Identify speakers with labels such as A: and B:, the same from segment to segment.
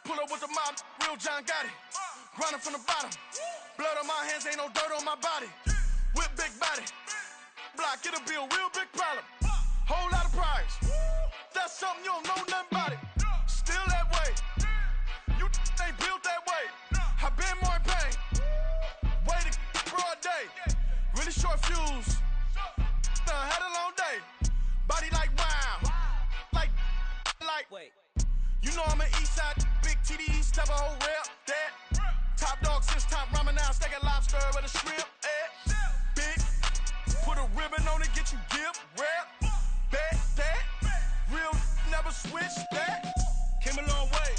A: Pull up with the mob, real John Gotti. Grinding from the bottom. Blood on my hands, ain't no dirt on my body. Whip big body. Block, it'll be a real big problem. Whole lot of prize. That's something you don't know nothing about it. Still that way. You ain't built that way. I been more in pain. Way to broad day. Really short fuse. Had a long day. Body like wow. Like. Wait. You know I'm an east side. Big TD, step a whole rep. That. Top dog since top ramen now. Steak a lobster with a shrimp. Big. Put a ribbon on it, get you give. Rep. Bet that. Real never switch that. Came a long way.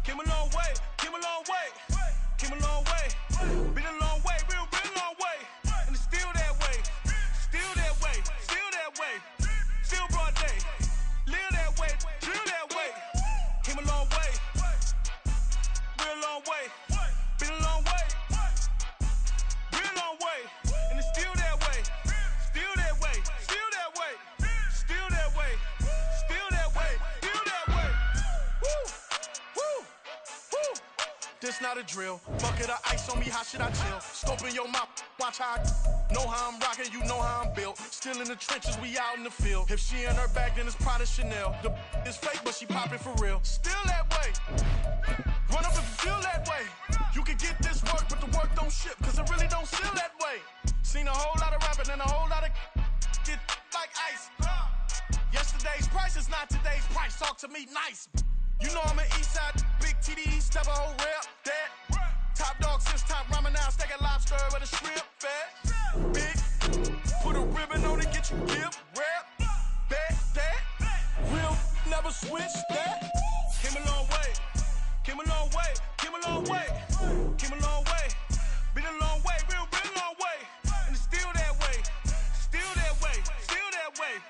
A: Came a long way. Came a long way. Came a long way. Been a long way. Real long way. And it's still that way. Still that way. Still that way. Still broad day. Live that way. Chill that way. Came a long way. Real long way. Been a long way. Real long way. And it's still that way. Still that way. Still that way. Still that way. Still that way. Still that way. Woo. Woo. Woo. This not a drill. Bucket of ice on me, how should I chill? Scope in your mouth, watch how I know how I'm rocking, you know how I'm built. Still in the trenches, we out in the field. If she in her bag, then it's Prada Chanel. The is fake, but she popping for real. Still that way. Run up if you feel that way. You can get this work, but the work don't ship, cause it really don't feel that way. Seen a whole lot of rapping and a whole lot of get like ice. Yesterday's price is not today's price. Talk to me nice. You know I'm an east side, big TD, step a whole rep. That. Top dog since top ramen now. Steak a lobster with a shrimp. Fat. Big. Put a ribbon on it, get you give. Rep. Bet that. Real never switch that. Came a long way. Came a long way. Came a long way. Came a long way. Been a long way. Real long way. And it's still that way. Still that way. Still that way.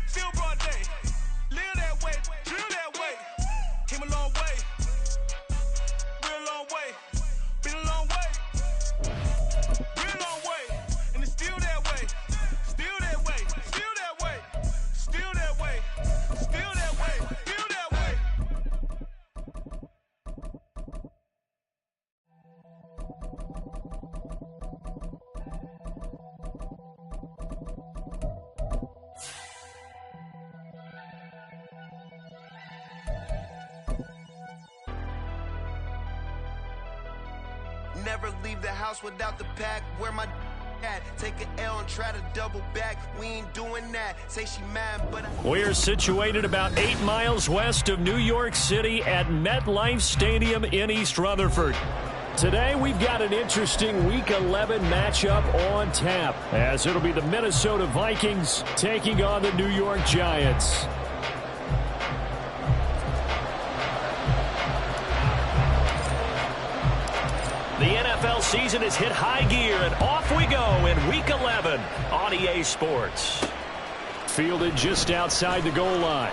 A: Still broad day. Live that way. Chill that way. Came a long way. Real long way. Been a long way. Real long way. And it's still that way. Still that way. Still that way. Still that way. Still that way. Still that way.
B: Never leave the house without the pack. Where my at? Take an L and try to double back. We ain't doing that. Say she mad, but
C: We're situated about 8 miles west of New York City at MetLife Stadium in East Rutherford. Today we've got an interesting Week 11 matchup on tap, as it'll be the Minnesota Vikings taking on the New York Giants. The NFL season has hit high gear, and off we go in Week 11 on EA Sports. Fielded just outside the goal line.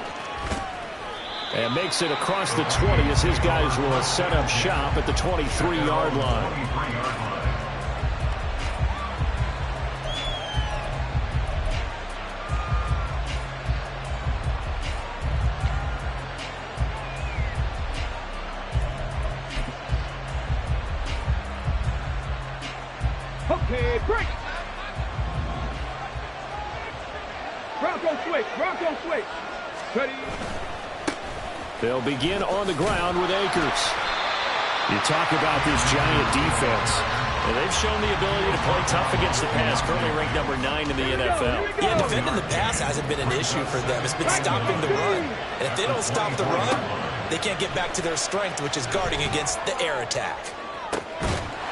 C: And makes it across the 20 as his guys will set up shop at the 23-yard line.
D: Okay, break. Bronco switch. Ready.
C: They'll begin on the ground with Akers. You talk about this Giant defense. Well, they've shown the ability to play tough against the pass, currently ranked number 9 in the NFL.
E: Yeah, defending the pass hasn't been an issue for them. It's been stopping the run. And if they don't stop the run, they can't get back to their strength, which is guarding against the air attack.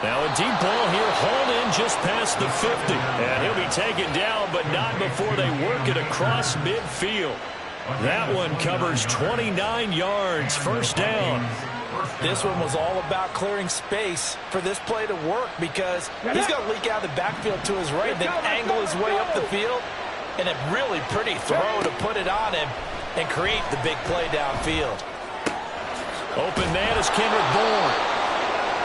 C: Now a deep ball here, hauled in just past the 50. And he'll be taken down, but not before they work it across midfield. That one covers 29 yards, first down.
E: This one was all about clearing space for this play to work, because he's going to leak out the backfield to his right, then angle his way up the field, and a really pretty throw to put it on him and create the big play downfield.
C: Open man is Kendrick Bourne.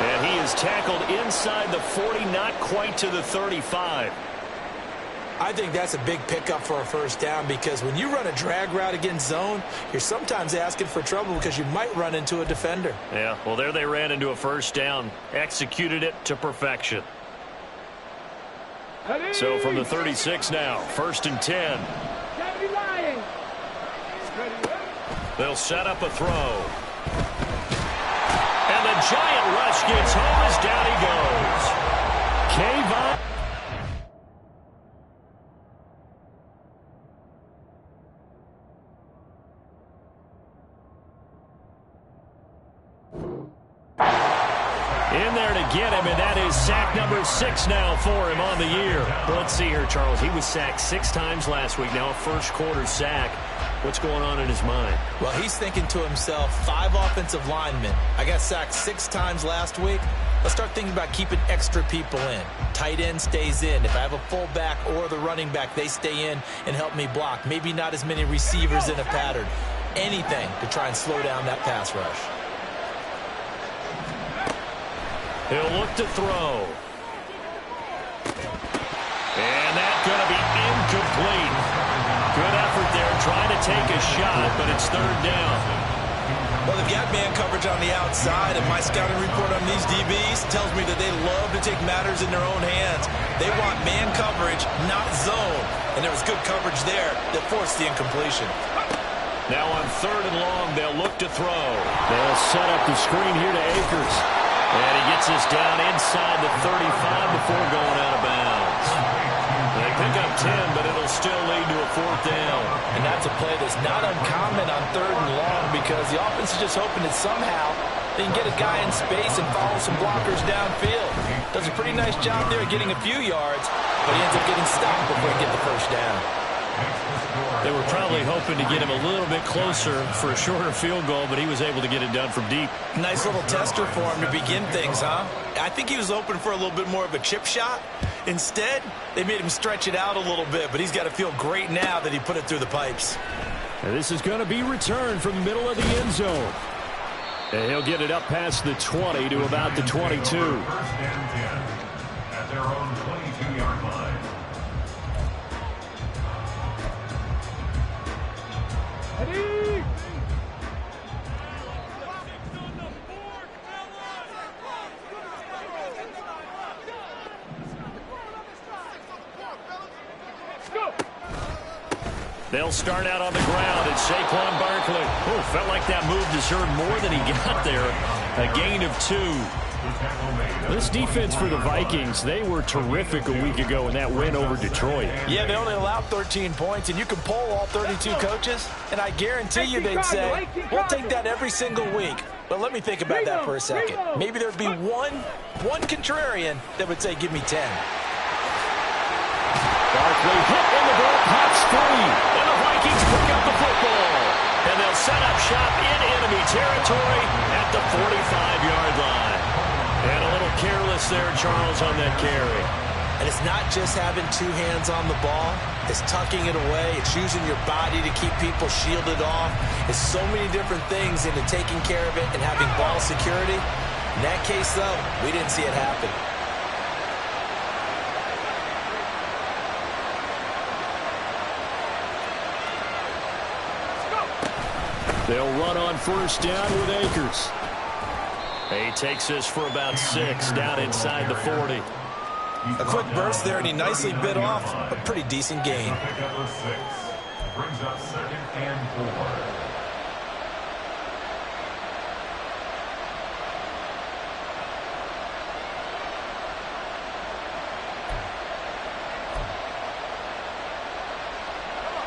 C: And he is tackled inside the 40, not quite to the 35.
E: I think that's a big pickup for a first down because when you run a drag route against zone, you're sometimes asking for trouble because you might run into a defender.
C: Yeah, well, there they ran into a first down, executed it to perfection. So from the 36 now, 1st and 10. They'll set up a throw. And the giant rush gets home as down he goes. Kayvon. In there to get him, and that is sack number 6 now for him on the year. Well, let's see here, Charles. He was sacked 6 times last week. Now a first-quarter sack. What's going on in his mind?
E: Well, he's thinking to himself, 5 offensive linemen. I got sacked 6 times last week. Let's start thinking about keeping extra people in. Tight end stays in. If I have a fullback or the running back, they stay in and help me block. Maybe not as many receivers in a pattern. Anything to try and slow down that pass rush.
C: He'll look to throw. And that's going to be incomplete. Good effort there, trying to take a shot, but it's 3rd down.
E: Well, they've got man coverage on the outside, and my scouting report on these DBs tells me that they love to take matters in their own hands. They want man coverage, not zone. And there was good coverage there that forced the incompletion.
C: Now on 3rd and long, they'll look to throw. They'll set up the screen here to Akers. And he gets us down inside the 35 before going out of bounds. They pick up 10, but it'll still lead to a 4th down.
E: And that's a play that's not uncommon on 3rd and long because the offense is just hoping that somehow they can get a guy in space and follow some blockers downfield. Does a pretty nice job there getting a few yards, but he ends up getting stopped before he gets the first down.
C: They were probably hoping to get him a little bit closer for a shorter field goal, but he was able to get it done from deep.
E: Nice little tester for him to begin things, huh? I think he was hoping for a little bit more of a chip shot. Instead, they made him stretch it out a little bit, but he's got to feel great now that he put it through the pipes.
C: And this is going to be returned from the middle of the end zone. And he'll get it up past the 20 to about the 22.
F: 1st and 10 at their own 22-yard line.
C: They'll start out on the ground at Saquon Barkley. Oh, felt like that move deserved more than he got there. A gain of 2. This defense for the Vikings, they were terrific a week ago in that win over Detroit.
E: Yeah, they only allowed 13 points, and you can poll all 32 coaches, and I guarantee you they'd say, we'll take that every single week. But let me think about that for a second. Maybe there'd be one contrarian that would say, give me 10.
C: Barkley hit in the ball, pops free, and the Vikings pick up the football. And they'll set up shop in enemy territory at the 45-yard line. And a little careless there, Charles, on that carry.
E: And it's not just having 2 hands on the ball. It's tucking it away. It's using your body to keep people shielded off. It's so many different things into taking care of it and having ball security. In that case, though, we didn't see it happen.
C: They'll run on 1st down with Akers. He takes this for about 6 down inside the 40.
E: A quick burst there, and he nicely bit off a pretty decent gain.
F: Number 6 brings up 2nd and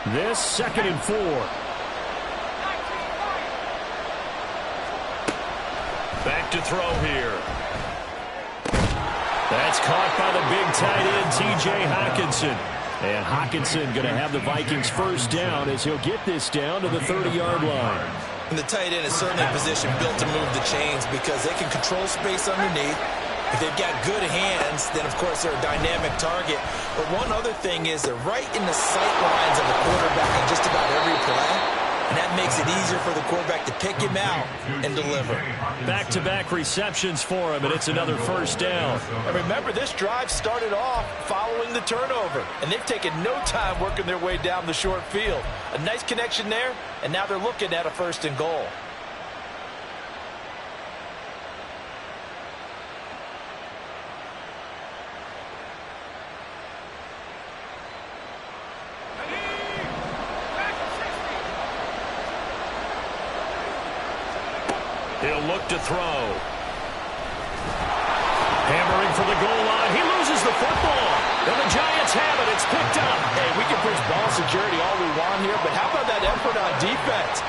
F: 4.
C: This 2nd and 4. Back to throw here. That's caught by the big tight end, T.J. Hockenson. And Hockenson going to have the Vikings 1st down as he'll get this down to the 30-yard line.
E: And the tight end is certainly a position built to move the chains because they can control space underneath. If they've got good hands, then, of course, they're a dynamic target. But one other thing is they're right in the sight lines of the quarterback on just about every play. And that makes it easier for the quarterback to pick him out and deliver.
C: Back-to-back receptions for him, and it's another first down.
E: And remember, this drive started off following the turnover, and they've taken no time working their way down the short field. A nice connection there, and now they're looking at a first and goal.
C: He'll look to throw. Hammering for the goal line. He loses the football. And the Giants have it. It's picked up.
E: Hey, we can preach ball security all we want here, but how about that effort on defense?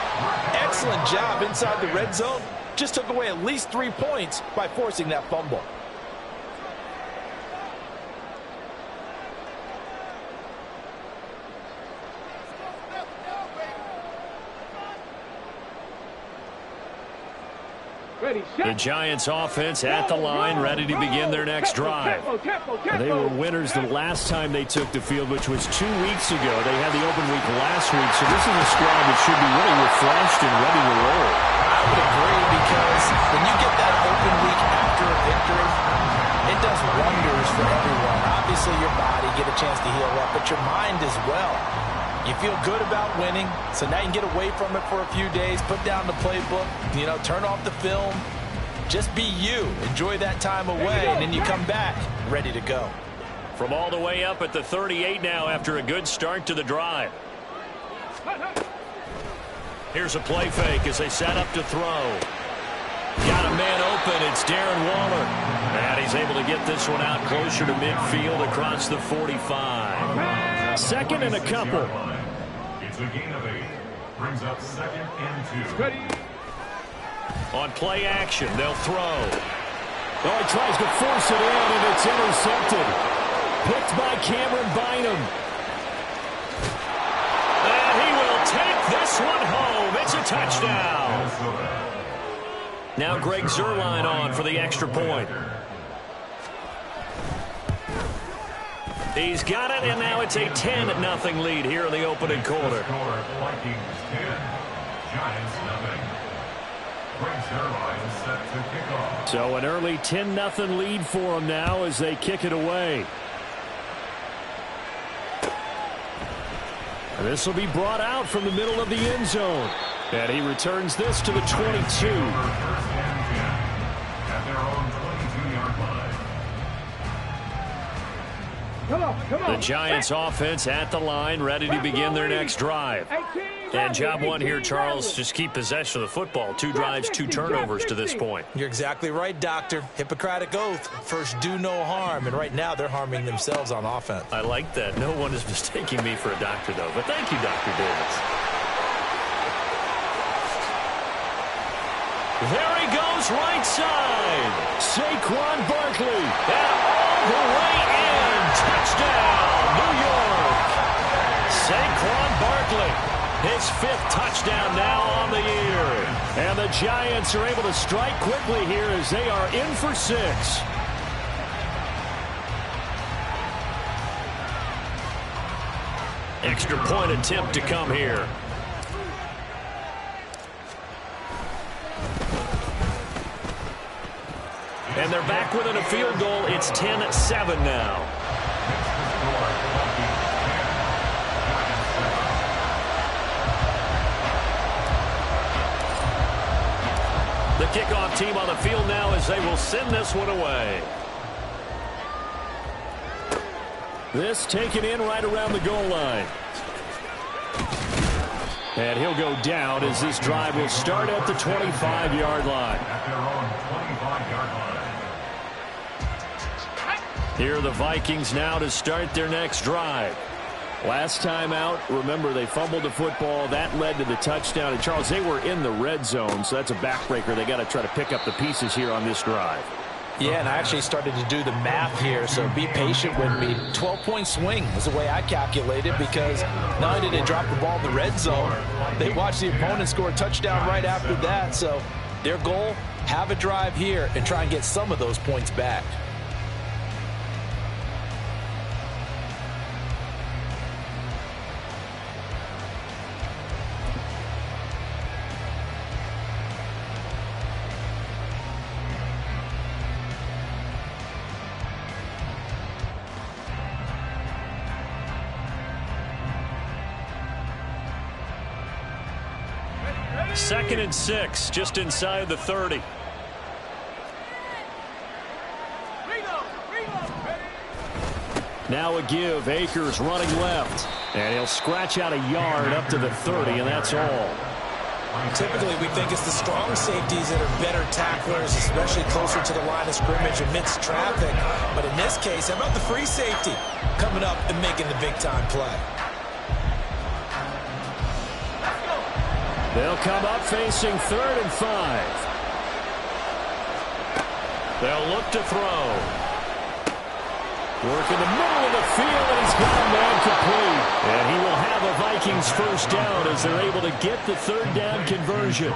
E: Excellent job inside the red zone. Just took away at least 3 points by forcing that fumble.
C: The Giants offense at the line, ready to begin their next drive. They were winners the last time they took the field, which was 2 weeks ago. They had the open week last week, so this is a squad that should be really refreshed and ready to roll.
E: I would agree, because when you get that open week after a victory, it does wonders for everyone. Obviously, your body get a chance to heal up, but your mind as well. You feel good about winning, so now you can get away from it for a few days, put down the playbook, turn off the film. Just be you. Enjoy that time away, and then you come back ready to go.
C: From all the way up at the 38 now after a good start to the drive. Here's a play fake as they set up to throw. Got a man open. It's Darren Waller. And he's able to get this one out closer to midfield across the 45. Second and a couple.
F: It's a gain of 8. Brings up 2nd and 2.
C: On play action, they'll throw. Oh, he tries to force it in, and it's intercepted. Picked by Cameron Bynum. And he will take this one home. It's a touchdown. Now Greg Zuerlein on for the extra point. He's got it, and now it's a 10-0 lead here in the opening quarter.
F: Vikings 10, Giants 0. Greg Zuerlein set to kick off.
C: So an early 10-0 lead for them now as they kick it away. This will be brought out from the middle of the end zone. And he returns this to the 22.
F: First and 10 at their own 22-yard line.
D: Come on.
C: The Giants offense at the line, ready to begin their next drive. And job one here, Charles, just keep possession of the football. 2 drives, 2 turnovers to this point.
E: You're exactly right, Doctor. Hippocratic oath. First, do no harm. And right now, they're harming themselves on offense.
C: I like that. No one is mistaking me for a doctor, though. But thank you, Dr. Davis. There he goes, right side. Saquon Barkley. And all the way in. Touchdown, New York. Saquon Barkley. His 5th touchdown now on the year. And the Giants are able to strike quickly here as they are in for 6. Extra point attempt to come here. And they're back within a field goal. It's 10-7 now. The kickoff team on the field now as they will send this one away. This taken in right around the goal line. And he'll go down as this drive will start at the 25-yard line.
F: At their own 25-yard line.
C: Here are the Vikings now to start their next drive. Last time out, remember, they fumbled the football. That led to the touchdown. And, Charles, they were in the red zone, so that's a backbreaker. They got to try to pick up the pieces here on this drive.
E: Yeah, and I actually started to do the math here, so be patient with me. 12-point swing is the way I calculated, because not only did they drop the ball in the red zone, they watched the opponent score a touchdown right after that. So their goal, have a drive here and try and get some of those points back.
C: 2nd and 6, just inside the 30. Now a give. Akers running left. And he'll scratch out a yard up to the 30, and that's all.
E: Typically, we think it's the strong safeties that are better tacklers, especially closer to the line of scrimmage amidst traffic. But in this case, how about the free safety coming up and making the big-time play?
C: They'll come up facing 3rd and 5. They'll look to throw. Work in the middle of the field, and he's got a man complete. And he will have a Vikings first down as they're able to get the 3rd down conversion.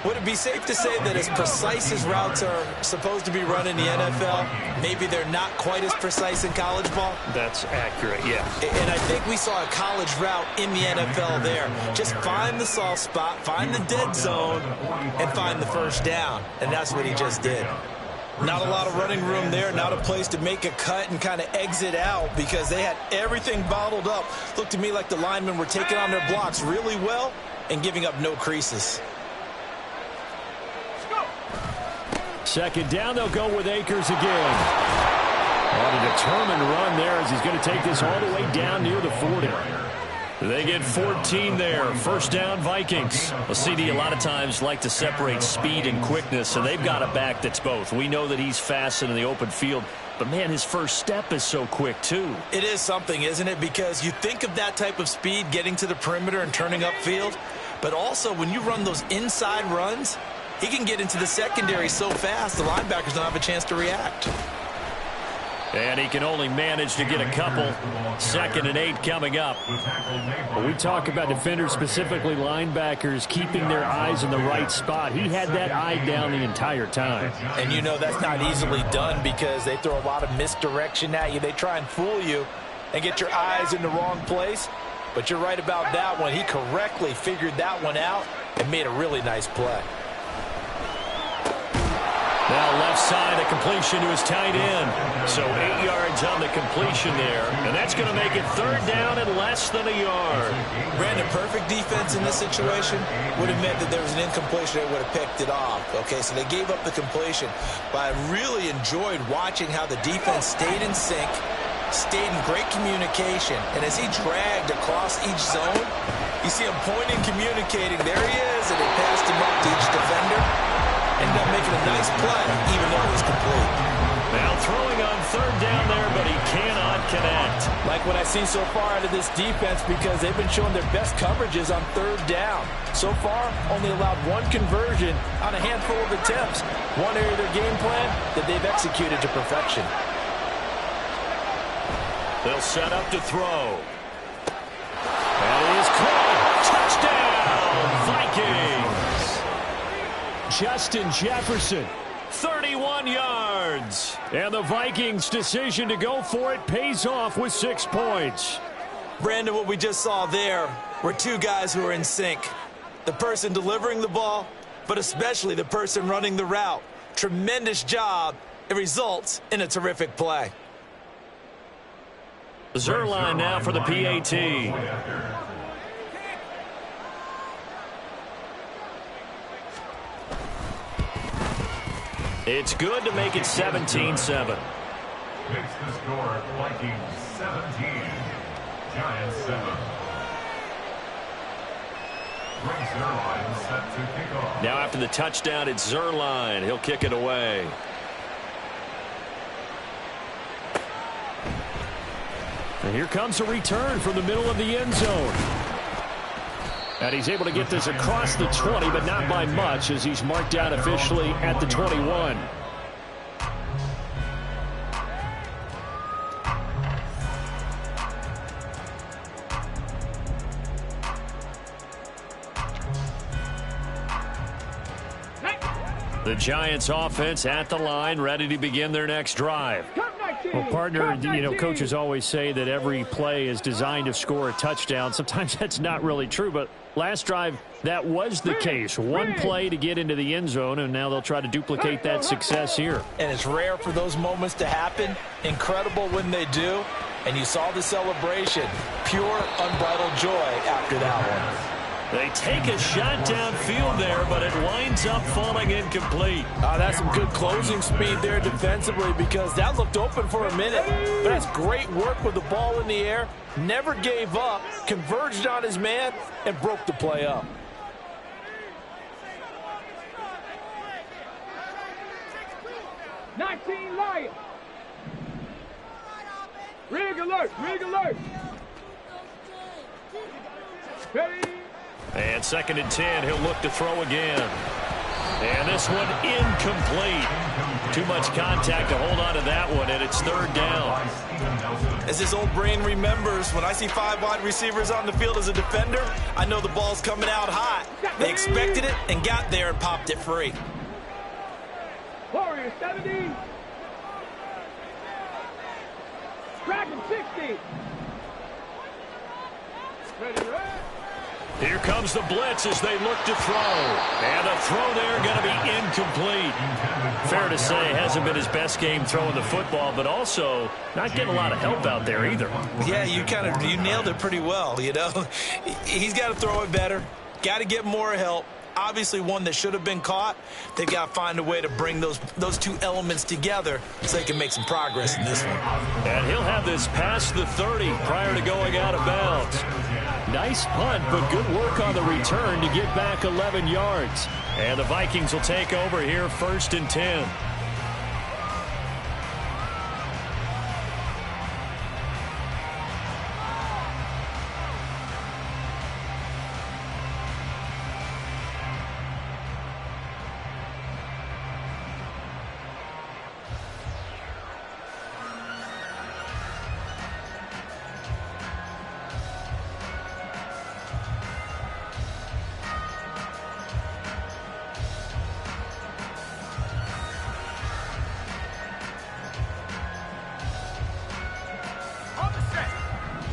E: Would it be safe to say that as precise as routes are supposed to be run in the NFL, maybe they're not quite as precise in college ball?
C: That's accurate, yeah.
E: And I think we saw a college route in the NFL there. Just find the soft spot, find the dead zone, and find the first down. And that's what he just did. Not a lot of running room there, not a place to make a cut and kind of exit out because they had everything bottled up. Looked to me like the linemen were taking on their blocks really well and giving up no creases.
C: 2nd down, they'll go with Akers again. On a determined run there as he's going to take this all the way down near the 40. They get 14 there. 1st down, Vikings.
G: Well, CD, a lot of times like to separate speed and quickness, and they've got a back that's both. We know that he's fast in the open field, but, man, his first step is so quick, too.
E: It is something, isn't it? Because you think of that type of speed getting to the perimeter and turning upfield, but also when you run those inside runs, he can get into the secondary so fast the linebackers don't have a chance to react.
C: And he can only manage to get a couple. 2nd and 8 coming up. When we talk about defenders, specifically linebackers, keeping their eyes in the right spot. He had that eye down the entire time.
E: And you know that's not easily done because they throw a lot of misdirection at you. They try and fool you and get your eyes in the wrong place. But you're right about that one. He correctly figured that one out and made a really nice play.
C: Now left side, a completion to his tight end. So 8 yards on the completion there. And that's going to make it 3rd down and less than a yard.
E: Brandon, perfect defense in this situation would have meant that there was an incompletion. They would have picked it off. Okay, so they gave up the completion. But I really enjoyed watching how the defense stayed in sync, stayed in great communication. And as he dragged across each zone, you see him pointing, communicating. There he is, and they passed him up to each defender. Ended up making a nice play, even though it was complete.
C: Now throwing on 3rd down there, but he cannot connect.
E: Like what I've seen so far out of this defense because they've been showing their best coverages on 3rd down. So far, only allowed 1 conversion on a handful of attempts. One area of their game plan that they've executed to perfection.
C: They'll set up to throw. That is caught. Touchdown, Vikings. Justin Jefferson, 31 yards. And the Vikings' decision to go for it pays off with 6 points.
E: Brandon, what we just saw there were 2 guys who are in sync. The person delivering the ball, but especially the person running the route. Tremendous job. It results in a terrific play.
C: Zerline now for the PAT. It's good to make it 17-7.
F: Makes the score Vikings 17, Giants 7. Brings Zerline set to kick off.
C: Now after the touchdown, it's Zerline. He'll kick it away. And here comes a return from the middle of the end zone. And he's able to get this across the 20, but not by much as he's marked down officially at the 21. The Giants offense at the line, ready to begin their next drive. Well, partner, you know, coaches always say that every play is designed to score a touchdown. Sometimes that's not really true, but last drive, that was the case. One play to get into the end zone, and now they'll try to duplicate that success here.
E: And it's rare for those moments to happen. Incredible when they do. And you saw the celebration. Pure, unbridled joy after that one.
G: They take a shot downfield there, but it winds up falling incomplete.
E: That's some good closing speed there defensively because that looked open for a minute. But that's great work with the ball in the air. Never gave up, converged on his man, and broke the play up.
D: Lions. Rig alert, rig alert. Ready.
C: And 2nd and 10, he'll look to throw again. And this one incomplete. Too much contact to hold on to that one, and it's 3rd down.
E: As his old brain remembers, when I see 5 wide receivers on the field as a defender, I know the ball's coming out hot. They expected it and got there and popped it free.
D: Warrior 70. Dragon 60. Ready, right?
C: Here comes the blitz as they look to throw. And the throw there going to be incomplete. Fair to say, hasn't been his best game throwing the football, but also not getting a lot of help out there either.
E: Yeah, you nailed it pretty well, you know. He's got to throw it better. Got to get more help. Obviously one that should have been caught. They've got to find a way to bring those two elements together so they can make some progress in this one.
C: And he'll have this past the 30 prior to going out of bounds. Nice punt, but good work on the return to get back 11 yards. And the Vikings will take over here 1st and 10.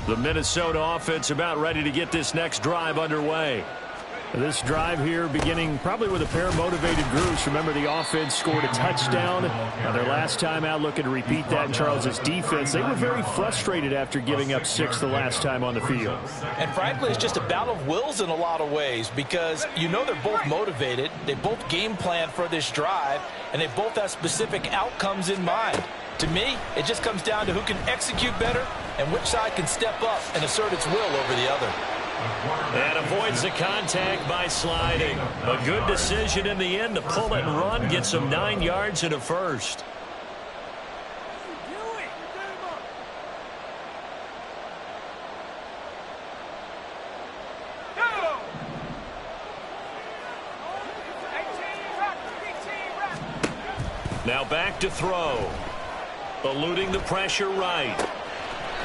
C: The Minnesota offense about ready to get this next drive underway. This drive here beginning probably with a pair of motivated groups. Remember, the offense scored a touchdown. Their last time out looking to repeat that in Charles's defense. They were very frustrated after giving up 6 the last time on the field.
E: And frankly, it's just a battle of wills in a lot of ways because you know they're both motivated. They both game plan for this drive, and they both have specific outcomes in mind. To me, it just comes down to who can execute better and which side can step up and assert its will over the other.
C: And avoids the contact by sliding. A good decision in the end to pull it and run, get some 9 yards and a first. Now back to throw. Eluding the pressure right.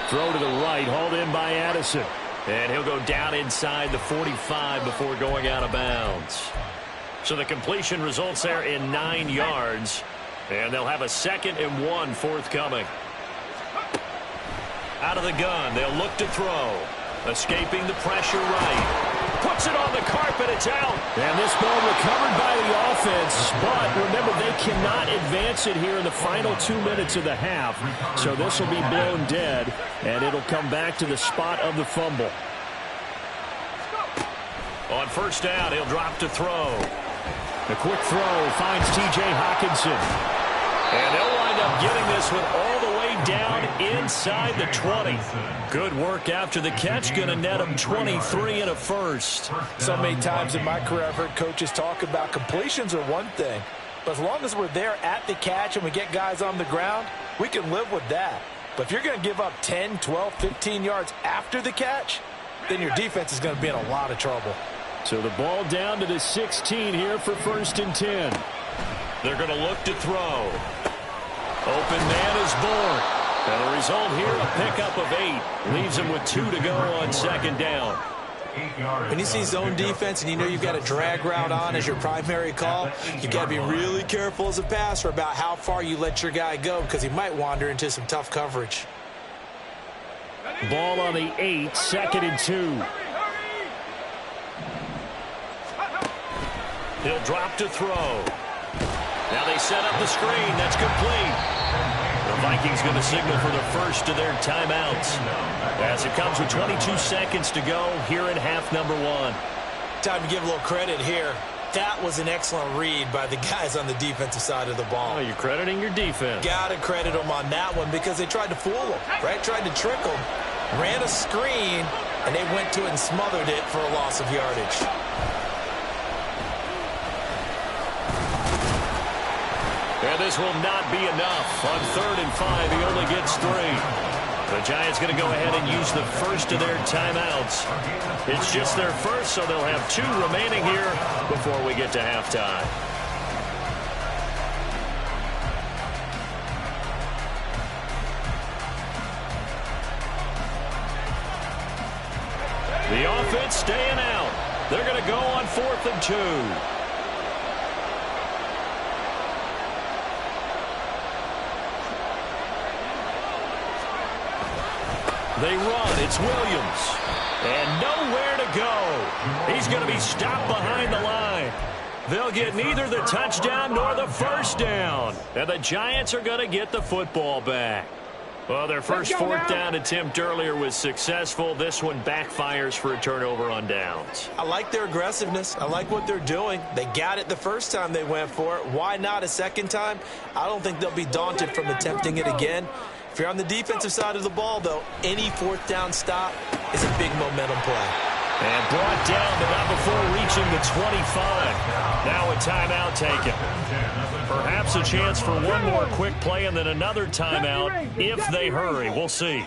C: Throw to the right, hauled in by Addison. And he'll go down inside the 45 before going out of bounds. So the completion results there in 9 yards. And they'll have a 2nd and 1 forthcoming. Out of the gun, they'll look to throw. Escaping the pressure right. Puts it on the carpet, it's out. And this ball recovered by the offense. But remember, they cannot advance it here in the final 2 minutes of the half. So this will be blown dead, and it'll come back to the spot of the fumble. On 1st down, he'll drop to throw. The quick throw finds T.J. Hockenson. And they'll wind up getting this one all the way down inside the 20. Good work after the catch. Going to net him 23 and a first.
E: So many times in my career, I've heard coaches talk about completions are one thing. But as long as we're there at the catch and we get guys on the ground, we can live with that. But if you're going to give up 10, 12, 15 yards after the catch, then your defense is going to be in a lot of trouble.
C: So the ball down to the 16 here for 1st and 10. They're going to look to throw. Open man is born. And the result here, a pickup of 8. Leaves him with 2 to go on 2nd down.
E: When you see zone defense and you know you've got a drag route on as your primary call, you've got to be really careful as a passer about how far you let your guy go because he might wander into some tough coverage.
C: Ball on the 8, 2nd and 2. He'll drop to throw. Now they set up the screen. That's complete. The Vikings going to signal for the first of their timeouts as it comes with 22 seconds to go here in half number 1.
E: Time to give a little credit here. That was an excellent read by the guys on the defensive side of the ball.
G: Oh, you're crediting your defense.
E: Got to credit them on that one because they tried to fool them, right? Tried to trick them. Ran a screen, and they went to it and smothered it for a loss of yardage.
C: And this will not be enough. On 3rd and 5, he only gets 3. The Giants going to go ahead and use the first of their timeouts. It's just their first, so they'll have 2 remaining here before we get to halftime. The offense staying out. They're going to go on 4th and 2. They run. It's Williams. And nowhere to go. He's going to be stopped behind the line. They'll get neither the touchdown nor the first down. And the Giants are going to get the football back. Well, their first 4th down attempt earlier was successful. This one backfires for a turnover on downs.
E: I like their aggressiveness. I like what they're doing. They got it the first time they went for it. Why not a second time? I don't think they'll be daunted from attempting it again. If you're on the defensive side of the ball, though, any 4th down stop is a big momentum play.
C: And brought down, but not before reaching the 25. Now a timeout taken. Perhaps a chance for one more quick play and then another timeout if they hurry. We'll see.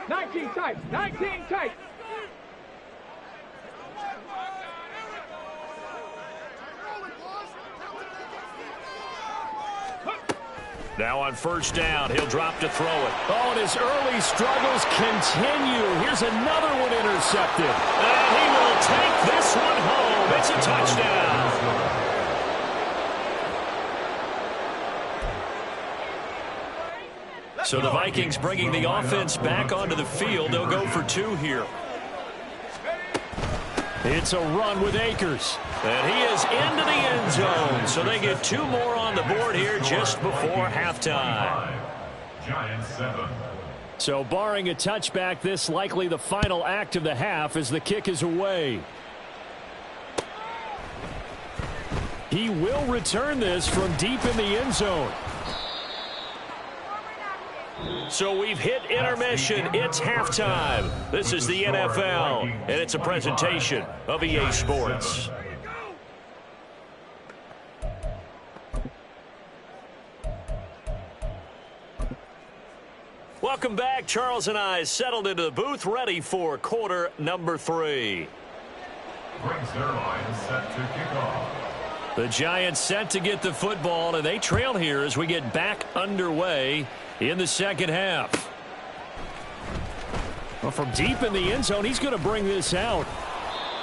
D: Nineteen tight. 19 tight.
C: Now on 1st down, he'll drop to throw it. Oh, and his early struggles continue. Here's another one intercepted. And he will take this one home. It's a touchdown. So the Vikings bringing the offense back onto the field. They'll go for 2 here. It's a run with Akers. And he is into the end zone. So they get 2 more on the board here just before halftime.
F: Giants 7.
C: So barring a touchback, this likely the final act of the half as the kick is away. He will return this from deep in the end zone. So we've hit intermission. It's halftime. This is the NFL, and it's a presentation of EA Sports. Welcome back. Charles and I settled into the booth, ready for quarter number 3.
F: Brings their line set to kick off.
C: The Giants set to get the football, and they trail here as we get back underway in the second half. Well, from deep in the end zone, he's going to bring this out.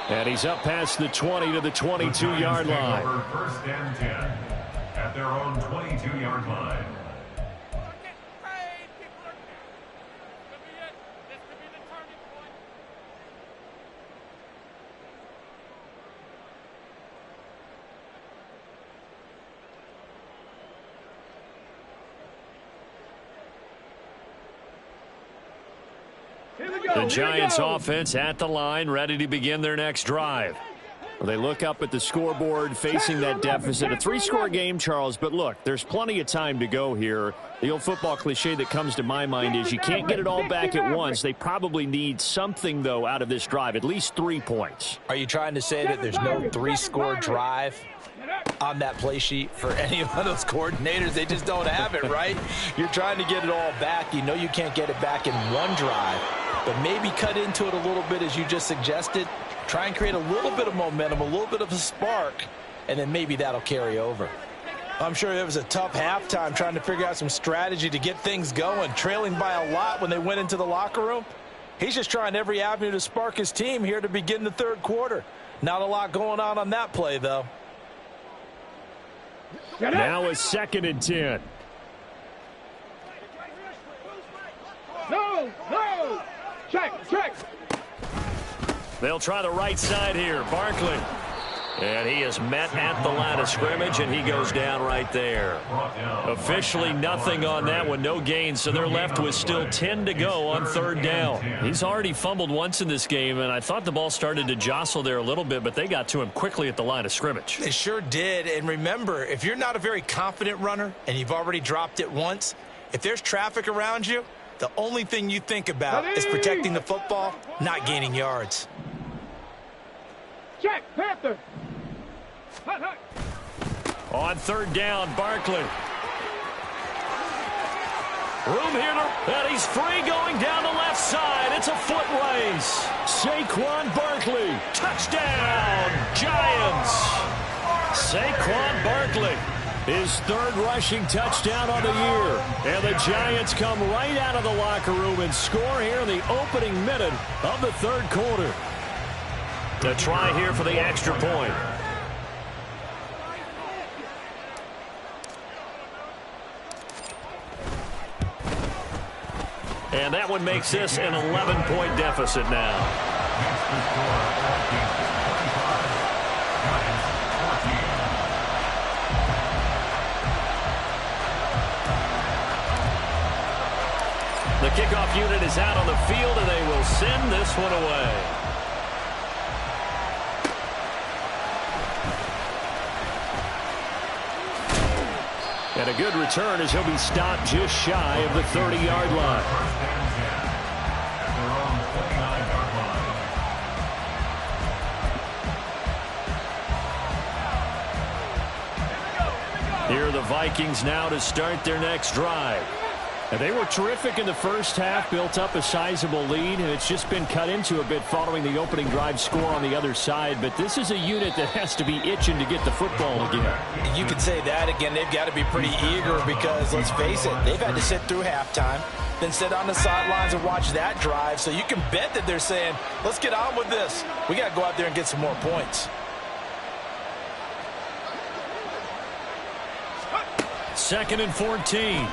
C: And he's up past the 20 to the 22-yard line.
F: 1st and 10 at their own 22-yard line.
C: The Giants offense at the line, ready to begin their next drive. Well, they look up at the scoreboard facing that deficit. A 3-score game, Charles, but look, there's plenty of time to go here. The old football cliche that comes to my mind is you can't get it all back at once. They probably need something, though, out of this drive, at least 3 points.
E: Are you trying to say that there's no 3-score drive on that play sheet for any one of those coordinators? They just don't have it, right? You're trying to get it all back. You know you can't get it back in one drive, but maybe cut into it a little bit as you just suggested. Try and create a little bit of momentum, a little bit of a spark, and then maybe that'll carry over. I'm sure it was a tough halftime trying to figure out some strategy to get things going, trailing by a lot when they went into the locker room. He's just trying every avenue to spark his team here to begin the 3rd quarter. Not a lot going on that play, though.
C: Now a 2nd and 10.
D: No! Check!
C: They'll try the right side here. Barkley.
G: And he is met at the line of scrimmage, and he goes down right there. Officially nothing on that one, no gain, so they're left with still 10 to go on third down. He's already fumbled once in this game, and I thought the ball started to jostle there a little bit, but they got to him quickly at the line of scrimmage.
E: They sure did, and remember, if you're not a very confident runner and you've already dropped it once, if there's traffic around you, the only thing you think about is protecting the football, not gaining yards.
D: Check, Panther. Hut, hut.
G: On third down, Barkley. Room here, and he's free going down the left side. It's a foot race. Saquon Barkley, touchdown, Giants. Saquon Barkley, his third rushing touchdown on the year. And the Giants come right out of the locker room and score here in the opening minute of the third quarter. A try here for the extra point. And that one makes this an 11-point deficit now. The kickoff unit is out on the field, and they will send this one away. And a good return as he'll be stopped just shy of the 30-yard line. Here are the Vikings now to start their next drive. And they were terrific in the first half, built up a sizable lead, and it's just been cut into a bit following the opening drive score on the other side. But this is a unit that has to be itching to get the football again.
E: You could say that again. They've got to be pretty eager because, let's face it, they've had to sit through halftime, then sit on the sidelines and watch that drive. So you can bet that they're saying, let's get on with this. We got to go out there and get some more points.
G: Second and 14.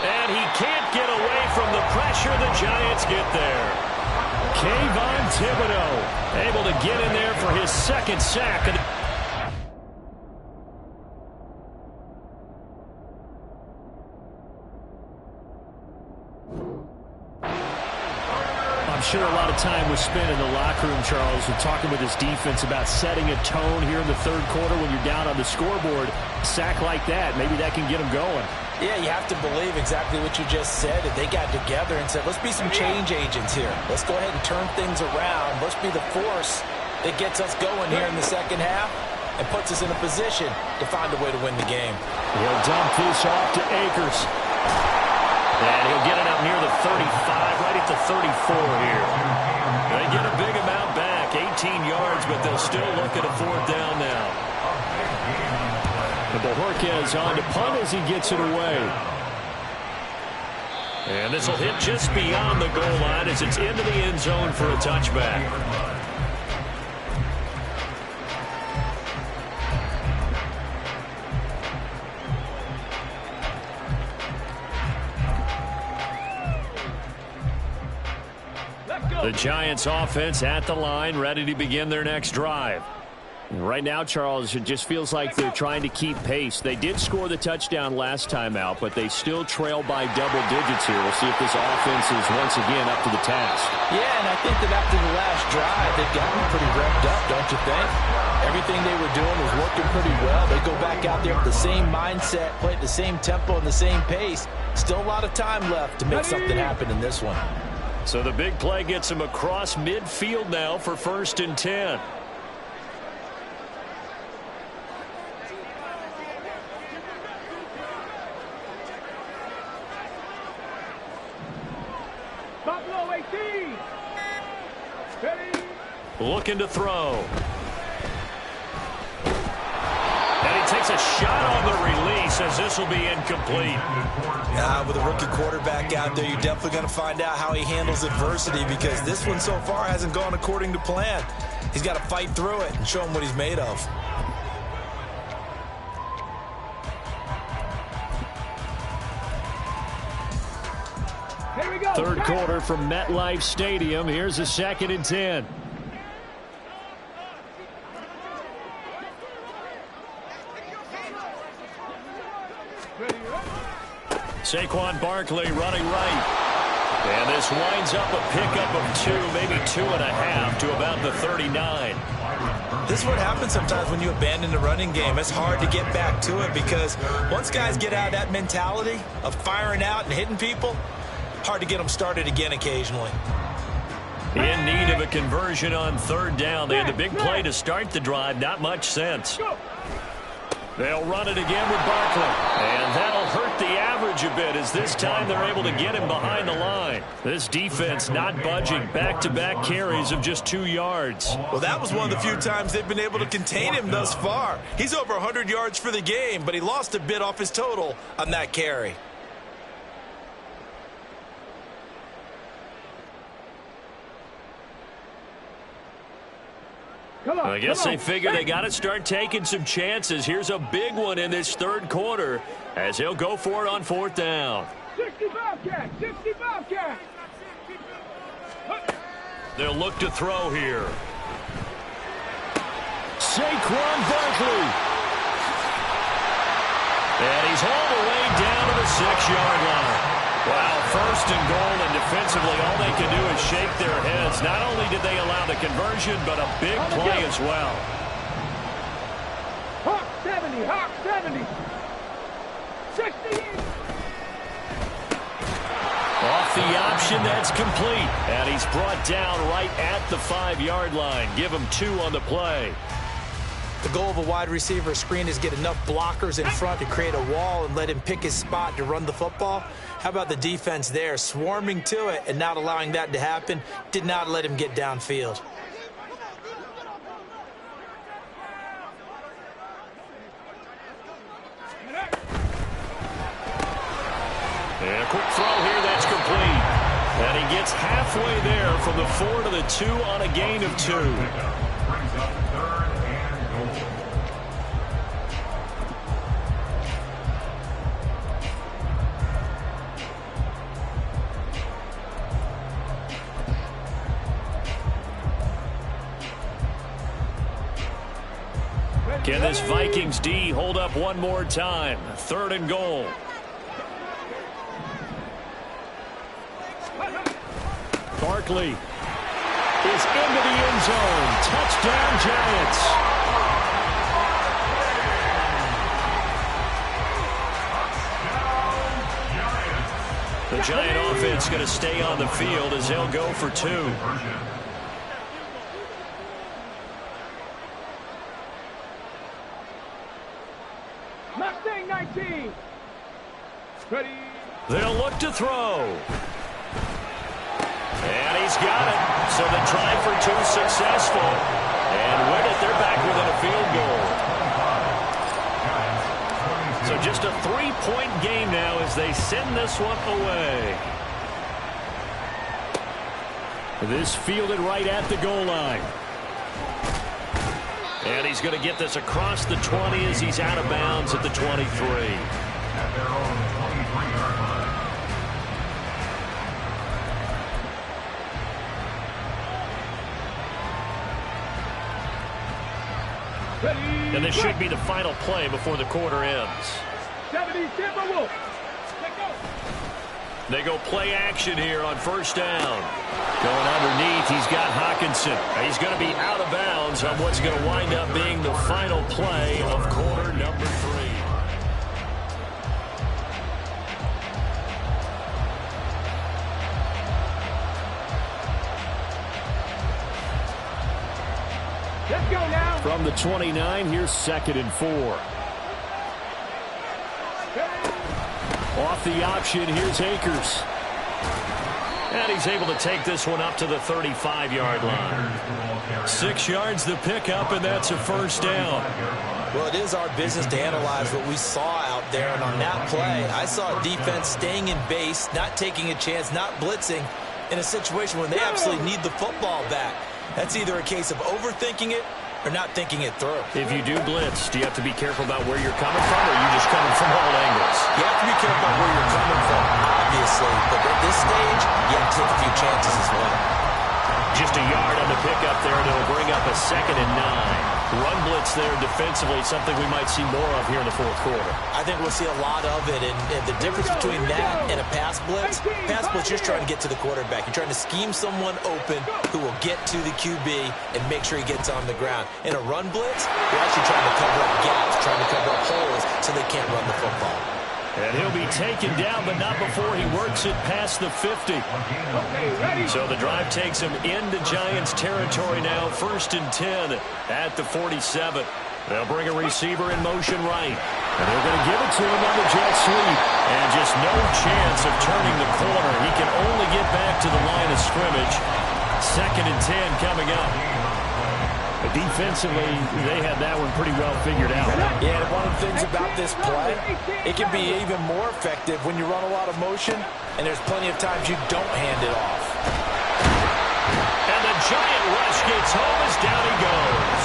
G: And he can't get away from the pressure. The Giants get there. Kayvon Thibodeau able to get in there for his second sack. I'm sure a lot of time was spent in the locker room, Charles, with talking with his defense about setting a tone here in the third quarter when you're down on the scoreboard. A sack like that, maybe that can get them going.
E: Yeah, you have to believe exactly what you just said. That they got together and said, let's be some change agents here. Let's go ahead and turn things around. Let's be the force that gets us going here in the second half and puts us in a position to find a way to win the game.
G: He'll dump this off to Akers. And he'll get it up near the 35, right at the 34 here. They get a big amount back, 18 yards, but they'll still look at a fourth down now. And Bojorquez on to punt as he gets it away. And this will hit just beyond the goal line as it's into the end zone for a touchback. The Giants offense at the line, ready to begin their next drive. Right now, Charles, it just feels like they're trying to keep pace. They did score the touchdown last time out, but they still trail by double digits here. We'll see if this offense is once again up to the task.
E: Yeah, and I think that after the last drive, they've gotten pretty revved up, don't you think? Everything they were doing was working pretty well. They go back out there with the same mindset, play at the same tempo and the same pace. Still a lot of time left to make something happen in this one.
G: So the big play gets him across midfield now for 1st and 10.
D: Buffalo 18. Ready.
G: Looking to throw. And he takes a shot on the release as this will be incomplete.
E: With a rookie quarterback out there, you're definitely going to find out how he handles adversity because this one so far hasn't gone according to plan. He's got to fight through it and show him what he's made of.
D: Here we go.
G: Third quarter from MetLife Stadium. Here's a 2nd and 10.
C: Saquon Barkley running right. And this winds up a pickup of 2, maybe 2.5 to about the 39.
E: This is what happens sometimes when you abandon the running game. It's hard to get back to it because once guys get out of that mentality of firing out and hitting people, hard to get them started again occasionally.
C: In need of a conversion on 3rd down. They had the big play to start the drive. Not much sense. They'll run it again with Barkley. And that'll hurt the average a bit as this time they're able to get him behind the line. This defense not budging. Back-to-back carries of just 2 yards.
E: Well, that was one of the few times they've been able to contain him thus far. He's over 100 yards for the game, but he lost a bit off his total on that carry.
C: I guess they figure they got to start taking some chances. Here's a big one in this 3rd quarter as he'll go for it on 4th down.
D: 65 catch, 65 catch.
C: They'll look to throw here. Saquon Barkley. And he's all the way down to the 6-yard line. Wow, 1st and goal, and defensively all they can do is shake their heads. Not only did they allow the conversion, but a big play as well.
D: Hawk 70, Hawk 70. 60.
C: Off the option, that's complete. And he's brought down right at the 5-yard line. Give him 2 on the play.
E: The goal of a wide receiver screen is get enough blockers in front to create a wall and let him pick his spot to run the football. How about the defense there, swarming to it and not allowing that to happen? Did not let him get downfield.
C: And a quick throw here, that's complete. And he gets halfway there from the 4 to the 2 on a gain of 2.
F: Brings up 3rd and goal.
C: Can this Vikings D hold up one more time? 3rd and goal. Barkley is into the end zone. Touchdown, Giants. The Giant offense going to stay on the field as they'll go for 2.
D: Mustang 19. Ready.
C: They'll look to throw. And he's got it. So the try for 2 successful. And with it, they're back within a field goal. So just a 3-point game now as they send this one away. This fielded right at the goal line. And he's going to get this across the 20 as he's out of bounds at the 23.
F: At their own 23-yard line.
C: And this should be the final play before the quarter ends.
D: 70 Timberwolves.
C: They go play action here on 1st down. Going underneath, he's got Hawkinson. He's going to be out of bounds on what's going to wind up being the final play of quarter number 3.
D: Let's go now.
C: From the 29, here's 2nd and 4. Off the option, here's Akers. And he's able to take this one up to the 35-yard line. 6 yards the pickup, and that's a 1st down.
E: Well, it is our business to analyze what we saw out there, and on that play, I saw defense staying in base, not taking a chance, not blitzing in a situation where they absolutely need the football back. That's either a case of overthinking it or not thinking it through.
C: If you do blitz, do you have to be careful about where you're coming from, or are you just coming from all angles?
E: You have to be careful about where you're coming from, obviously. But at this stage, you have to take a few chances as well.
C: Just a yard on the pickup there, and it'll bring up a 2nd and 9. run blitz there defensively, something we might see more of here in the fourth quarter.
E: I think we'll see a lot of it, and the difference between that and a pass blitz, you're just trying to get to the quarterback. You're trying to scheme someone open who will get to the QB and make sure he gets on the ground. In a run blitz, you're actually trying to cover up gaps, trying to cover up holes so they can't run the football.
C: And he'll be taken down, but not before he works it past the 50. So the drive takes him into Giants territory now, 1st and 10 at the 47. They'll bring a receiver in motion right. And they're going to give it to him on the jet sweep. And just no chance of turning the corner. He can only get back to the line of scrimmage. 2nd and 10 coming up. Defensively, they had that one pretty well figured out.
E: Yeah, and one of the things about this play, it can be even more effective when you run a lot of motion, and there's plenty of times you don't hand it off.
C: And the giant rush gets home as down he goes.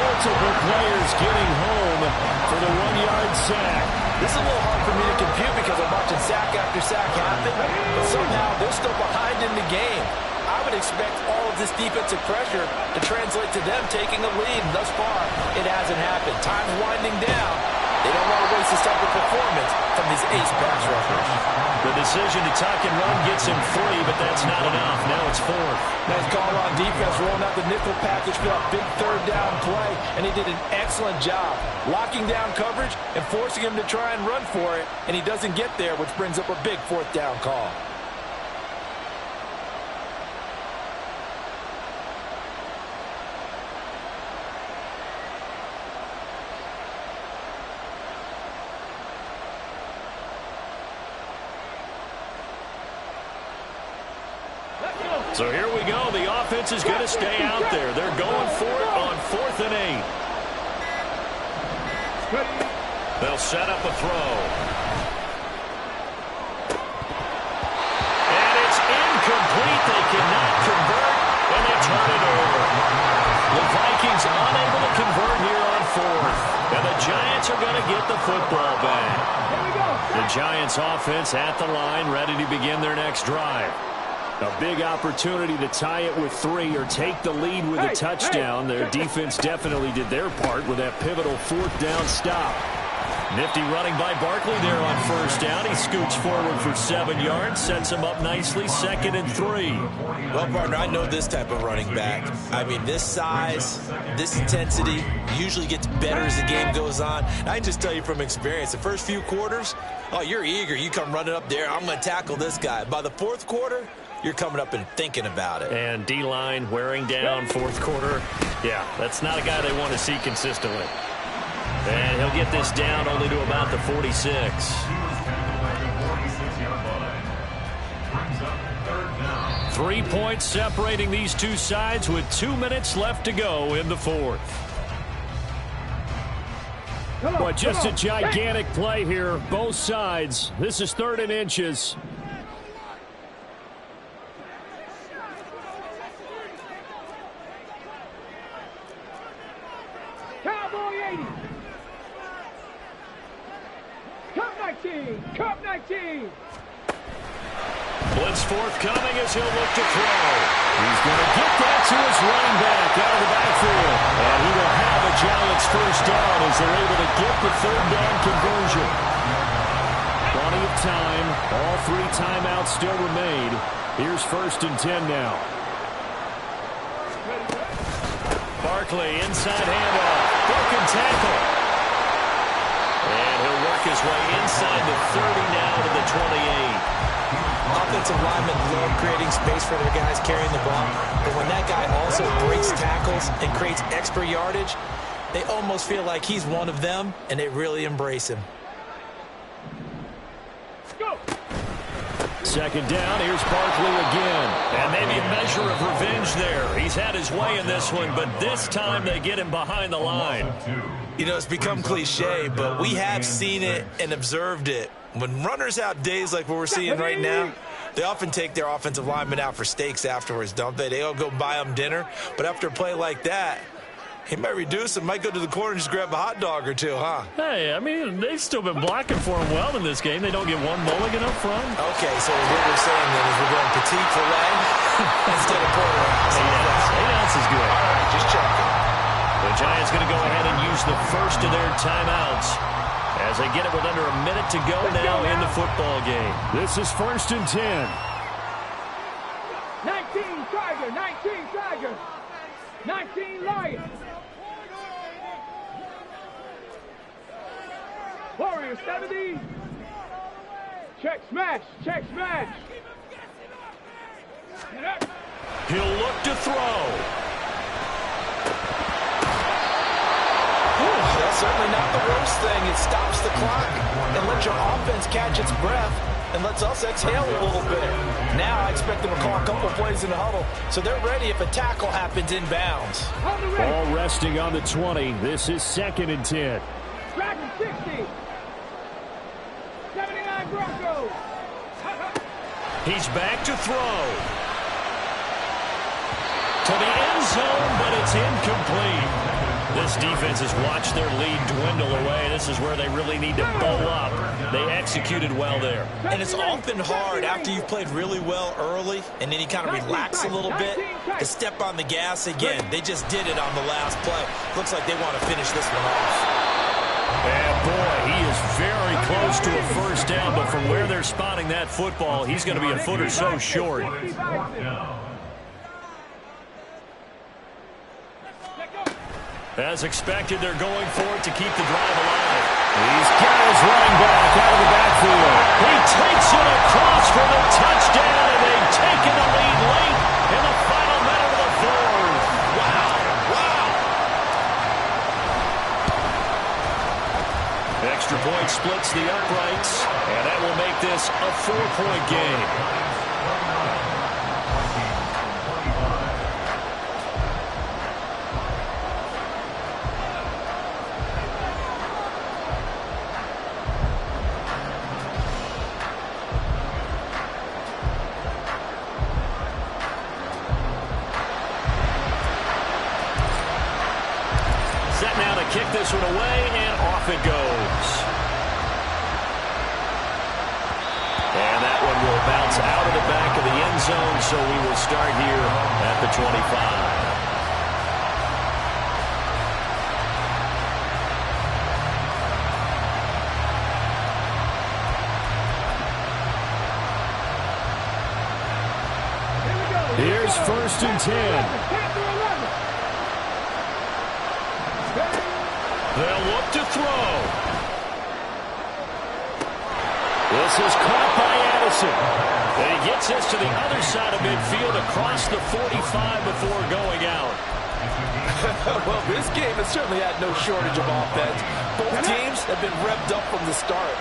C: Multiple players getting home for the 1-yard sack.
E: This is a little hard for me to compute because I'm watching sack after sack happen, but somehow they're still behind in the game. I would expect all of this defensive pressure to translate to them taking a lead, and thus far, it hasn't happened. Time's winding down. They don't want to waste this type of performance from these ace pass rushers.
C: The decision to tuck and run gets him 3, but that's not enough. Now it's 4th.
E: Nice call on defense, rolling out the nickel package for that big 3rd down play, and he did an excellent job locking down coverage and forcing him to try and run for it, and he doesn't get there, which brings up a big 4th down call.
C: So here we go. The offense is going to stay out there. They're going for it on 4th and 8. They'll set up a throw. And it's incomplete. They cannot convert, and they turn it over. The Vikings unable to convert here on 4th. And the Giants are going to get the football back. The Giants offense at the line, ready to begin their next drive. A big opportunity to tie it with 3 or take the lead with a touchdown. Their defense definitely did their part with that pivotal 4th down stop. Nifty running by Barkley there on 1st down. He scoots forward for 7 yards, sets him up nicely, 2nd and 3.
E: Well, partner, I know this type of running back. I mean, this size, this intensity usually gets better as the game goes on. I can just tell you from experience, the first few quarters, oh, you're eager. You come running up there, I'm going to tackle this guy. By the 4th quarter, you're coming up and thinking about it.
C: And D-line wearing down 4th quarter. Yeah, that's not a guy they want to see consistently. And he'll get this down only to about the 46. 3 points separating these two sides with 2 minutes left to go in the 4th. But just a gigantic play here, both sides. This is 3rd and inches.
D: Cup 19.
C: Blitz forthcoming as he'll look to throw. He's going to get that to his running back out of the backfield. And he will have a Giants 1st down as they're able to get the 3rd down conversion. Plenty of time. All 3 timeouts still remain. Here's 1st and 10 now. Barkley inside handoff. Broken tackle. And he'll work his way inside the 30 now to the 28.
E: Offensive linemen love creating space for their guys carrying the ball, but when that guy also breaks tackles and creates extra yardage, they almost feel like he's one of them, and they really embrace him.
D: Go.
C: 2nd down, here's Barkley again. And maybe a measure of revenge there. He's had his way in this one, but this time they get him behind the line.
E: You know, it's become cliche, but we have seen it and observed it. When runners have days like what we're seeing right now, they often take their offensive linemen out for steaks afterwards, don't they? They all go buy them dinner. But after a play like that, he might reduce him, might go to the corner and just grab a hot dog or two, huh?
C: Hey, I mean, they've still been blocking for him well in this game. They don't get one mulligan up front.
E: Okay, so what we're saying then is we're going petite filet instead of porterhouse.
C: 8 ounces is good.
E: All right, just checking.
C: The use the first of their timeouts as they get it with under a minute to go now in the football game.
G: This is 1st and 10.
D: 19 Tiger, 19 Tiger, 19 Lion. Warrior 70. Check smash, check smash.
C: He'll look to throw.
E: That's certainly not the worst thing. It stops the clock and lets your offense catch its breath and lets us exhale a little bit. Now I expect them to call a couple plays in the huddle so they're ready if a tackle happens inbounds.
G: Ball resting on the 20. This is 2nd and 10.
D: Dragon 60. 79 Broncos.
C: He's back to throw. To the end zone, but it's incomplete. This defense has watched their lead dwindle away. This is where they really need to bow up. They executed well there.
E: And it's often hard after you've played really well early and then you kind of relax a little bit to step on the gas again. They just did it on the last play. Looks like they want to finish this one off.
C: And boy, he is very close to a first down, but from where they're spotting that football, he's going to be a foot or so short. As expected, they're going for it to keep the drive alive.
G: He's got his running back out of the backfield.
C: He takes it across for the touchdown, and they've taken the lead late in the final minute of the fourth. Wow, wow. Extra point splits the uprights, and that will make this a 4-point game. Kick this one away, and off it goes. And that one will bounce out of the back of the end zone, so we will start here at the 25.
G: Here's 1st and 10.
C: They'll look to throw. This is caught by Addison. And he gets this to the other side of midfield across the 45 before going out.
E: Well, this game has certainly had no shortage of offense. Both teams have been revved up from the start.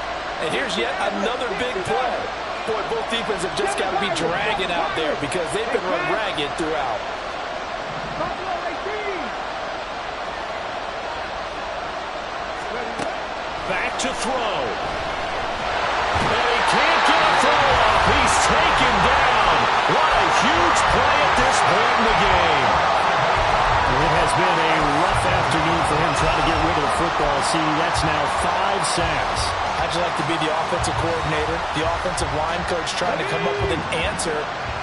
E: And here's yet another big play. Boy, both defenses have just got to be dragging out there because they've been run ragged throughout.
C: Back to throw. And he can't get a throw off. He's taken down. What a huge play at this point in the game.
G: It has been a rough afternoon for him trying to get rid of the football. See, that's now 5 sacks.
E: How'd you like to be the offensive coordinator, the offensive line coach trying to come up with an answer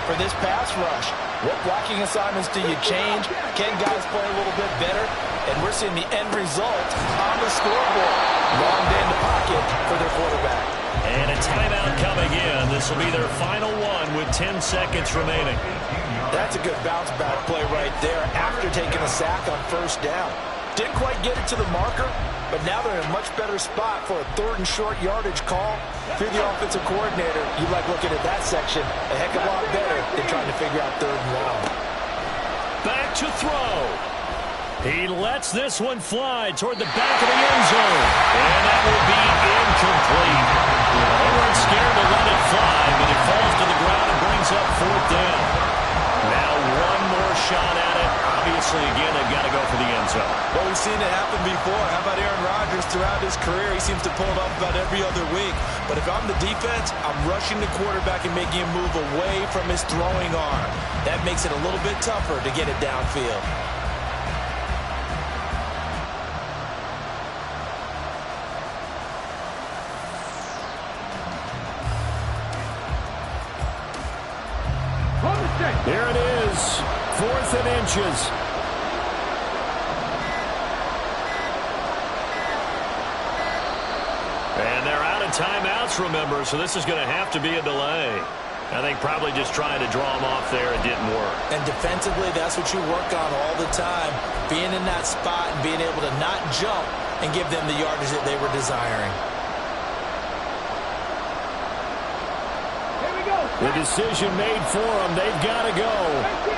E: for this pass rush? What blocking assignments do you change? Can guys play a little bit better? And we're seeing the end result on the scoreboard. Long day in the pocket for their quarterback.
C: And a timeout coming in. This will be their final one with 10 seconds remaining.
E: That's a good bounce back play right there after taking a sack on first down. Didn't quite get it to the marker, but now they're in a much better spot for a 3rd and short yardage call. If you're the offensive coordinator, you like looking at that section a heck of a lot better than trying to figure out 3rd and long.
C: Back to throw. He lets this one fly toward the back of the end zone. And that will be incomplete. They weren't scared to let it fly, but it falls to the ground and brings up 4th down. Now one more shot at it. Obviously, again, they've got to go for the end zone.
H: Well, we've seen it happen before. How about Aaron Rodgers throughout his career? He seems to pull it off about every other week. But if I'm the defense, I'm rushing the quarterback and making him move away from his throwing arm. That makes it a little bit tougher to get it downfield.
G: Here it is, 4th and inches.
C: timeouts, remember, so this is going to have to be a delay. I think probably just trying to draw them off there, it didn't work.
E: And defensively, that's what you work on all the time. Being in that spot and being able to not jump and give them the yardage that they were desiring.
D: Here we go.
G: The decision made for them. They've got to go.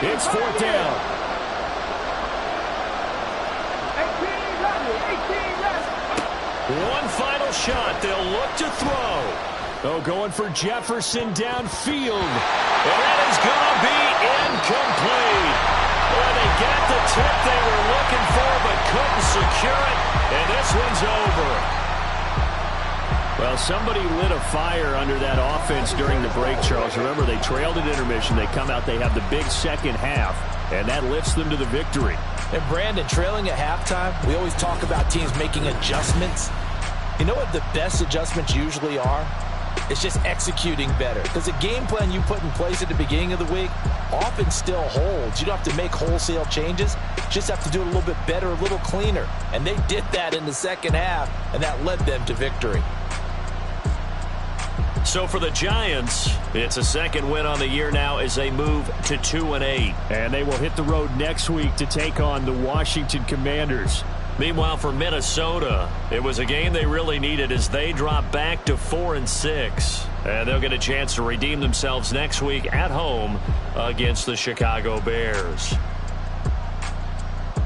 G: It's fourth down.
D: 18 left.
C: One final shot. They'll look to throw.
G: Oh, going for Jefferson downfield. And that is going to be incomplete. Well, they got the tip they were looking for but couldn't secure it. And this one's over. Well, somebody lit a fire under that offense during the break, Charles. Remember, they trailed at intermission. They come out, they have the big second half, and that lifts them to the victory.
E: And Brandon, trailing at halftime, we always talk about teams making adjustments. You know what the best adjustments usually are? It's just executing better. Because the game plan you put in place at the beginning of the week often still holds. You don't have to make wholesale changes. Just have to do it a little bit better, a little cleaner. And they did that in the second half, and that led them to victory.
C: So for the Giants, it's a second win on the year now as they move to 2-8.
G: And they will hit the road next week to take on the Washington Commanders.
C: Meanwhile, for Minnesota, it was a game they really needed as they drop back to 4-6. And they'll get a chance to redeem themselves next week at home against the Chicago Bears.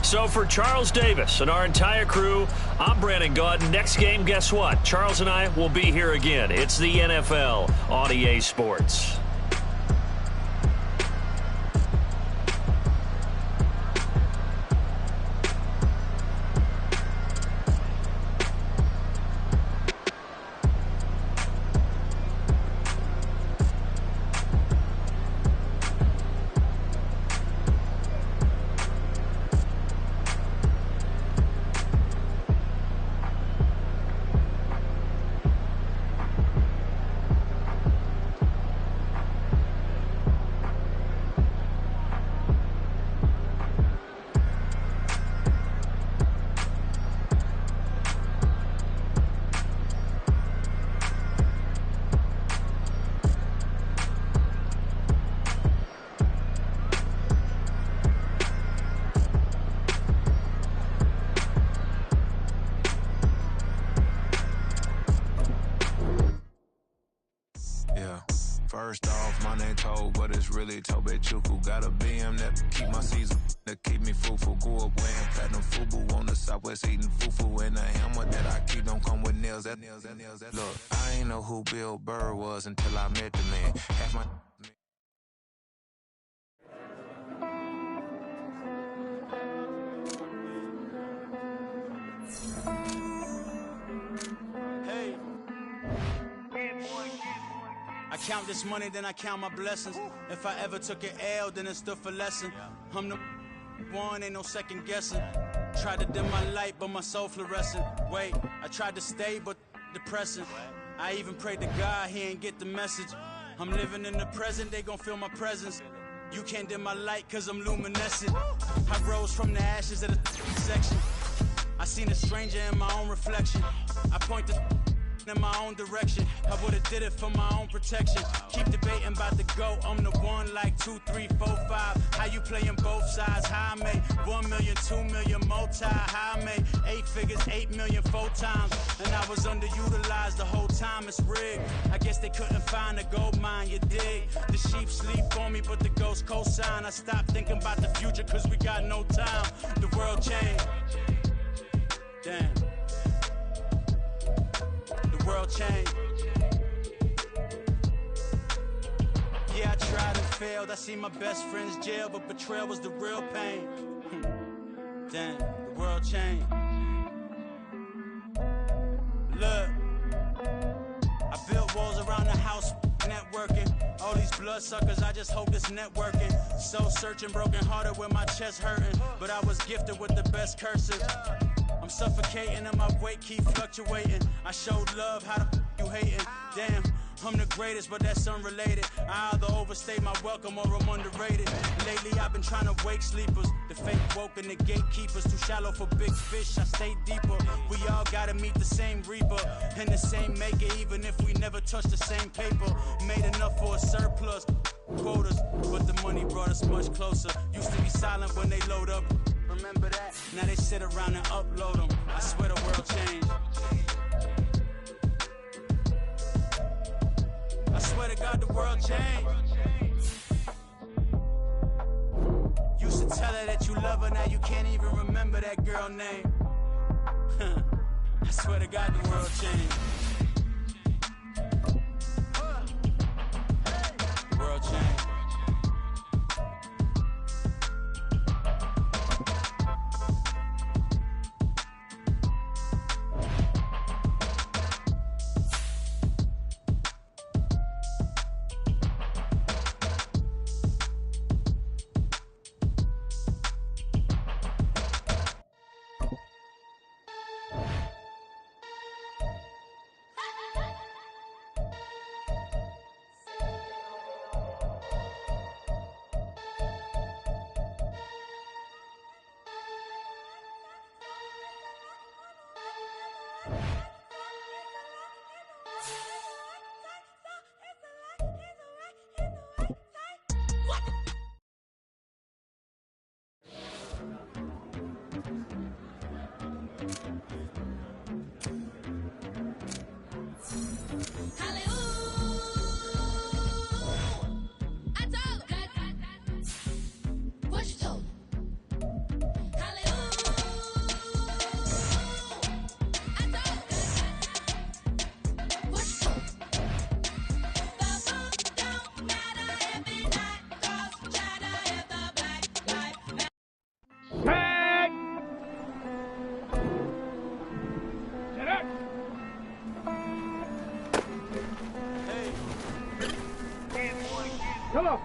C: So for Charles Davis and our entire crew, I'm Brandon Gaudin. Next game, guess what? Charles and I will be here again. It's the NFL on EA Sports.
I: First off, my name Toad, but it's really Tobe Chuku. Got a BM that keep my season, that keep me fruitful. Grew up wearing platinum FUBU on the Southwest eating fufu. And a hammer that I keep don't come with nails. Look, I ain't know who Bill Burr was until I met the man. Half my...
J: I count this money, then I count my blessings. If I ever took an L, then it stood for lesson. I'm the one, ain't no second guessing. Tried to dim my light, but my soul fluorescent. Wait, I tried to stay, but depressing. I even prayed to God, he ain't get the message. I'm living in the present, they gon' feel my presence. You can't dim my light, cause I'm luminescent. I rose from the ashes of the section. I seen a stranger in my own reflection. I point the in my own direction. I would've did it for my own protection. Keep debating about the GOAT. I'm the one like 2, 3, 4, 5. How you playing both sides? How I made 1 million, 2 million multi. How I made 8 figures, 8 million 4 times. And I was underutilized the whole time. It's rigged. I guess they couldn't find a gold mine, you dig? The sheep sleep on me, but the ghost cosign. I stopped thinking about the future cause we got no time. The world changed. Damn. The world changed. Yeah, I tried and failed. I see my best friends jail, but betrayal was the real pain. Damn, the world changed. Look, I built walls around the house, networking. All these bloodsuckers, I just hope it's networking. Soul searching, broken hearted with my chest hurting. But I was gifted with the best cursive. I'm suffocating and my weight keep fluctuating. I showed love, how the f you hating? Damn, I'm the greatest, but that's unrelated. I either overstay my welcome or I'm underrated. Lately I've been trying to wake sleepers, the fake woke and the gatekeepers. Too shallow for big fish, I stay deeper. We all gotta meet the same reaper and the same maker, even if we never touch the same paper. Made enough for a surplus quotas, but the money brought us much closer. Used to be silent when they load up, remember that? Now they sit around and upload them. I swear the world changed. I swear to God the world changed. Used to tell her that you love her, now you can't even remember that girl name. I swear to God the world changed. The world changed.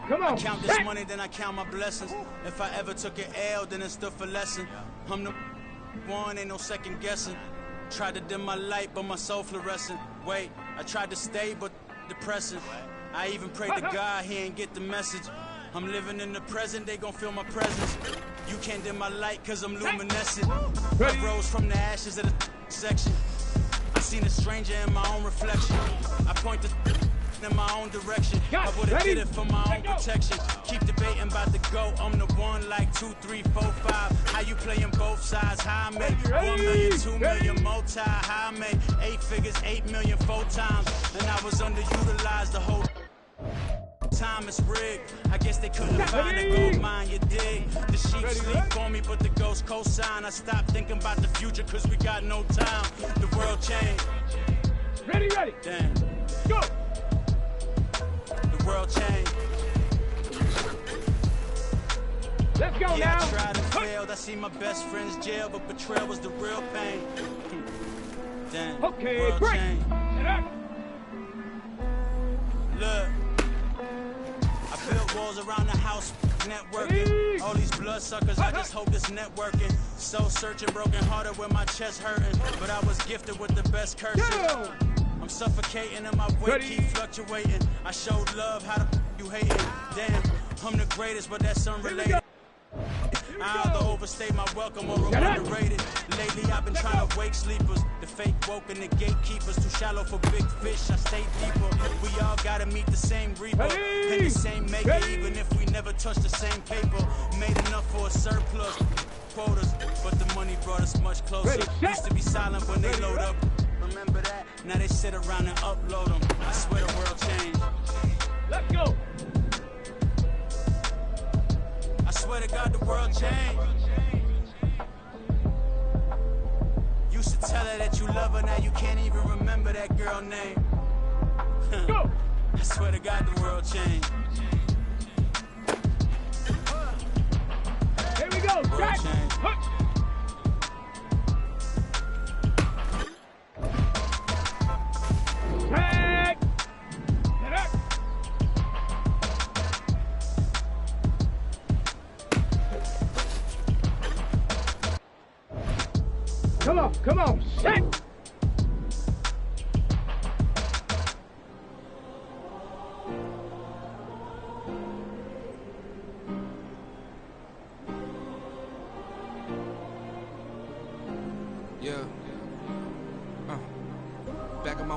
D: Come on.
J: I count this money, then I count my blessings. If I ever took an L, then it stood for lesson. I'm the one, ain't no second guessing. Tried to dim my light, but my soul fluorescent. Wait, I tried to stay, but depressing. I even prayed to God, he ain't get the message. I'm living in the present, they gon' feel my presence. You can't dim my light, cause I'm luminescent. I rose from the ashes of the section. I seen a stranger in my own reflection. I point the in my own direction. I would've did it for my own protection. Keep debating about the GOAT. I'm the one like 2, 3, 4, 5. How you playing both sides? How I make 1 million, 2 million, multi. How I make 8 figures, 8 million, 4 times. And I was underutilized the whole time. It's rigged. I guess they couldn't find a gold mine, you dig? The sheep sleep on me, but the ghost co-sign. I stopped thinking about the future, cause we got no time. The world changed.
D: Ready.
J: Damn.
D: Go.
J: The world changed.
D: Let's go
J: yeah,
D: now.
J: I tried and failed. I see my best friend's jail, but betrayal was the real pain. Damn.
D: Okay,
J: world
D: break.
J: changed. Look, I built walls around the house, networking. All these bloodsuckers, I just hope this networking. Soul searching, broken hearted with my chest hurting. But I was gifted with the best curses. I'm suffocating and my weight keep fluctuating. I showed love, how the you hating? Damn, I'm the greatest, but that's unrelated. I either overstay my welcome or I'm underrated. Lately I've been trying to wake sleepers, the fake woke and the gatekeepers. Too shallow for big fish, I stay deeper. We all gotta meet the same reaper and the same maker, even if we never touch the same paper. Made enough for a surplus quotas, but the money brought us much closer. Used to be silent when they load up, remember that? Now they sit around and upload them. I swear the world changed.
D: Let's go.
J: I swear to God the world changed. Used to tell her that you love her, now you can't even remember that girl name.
D: Go.
J: I swear to God the world changed.
D: Here we go.
J: The world changed.
D: Come on, set!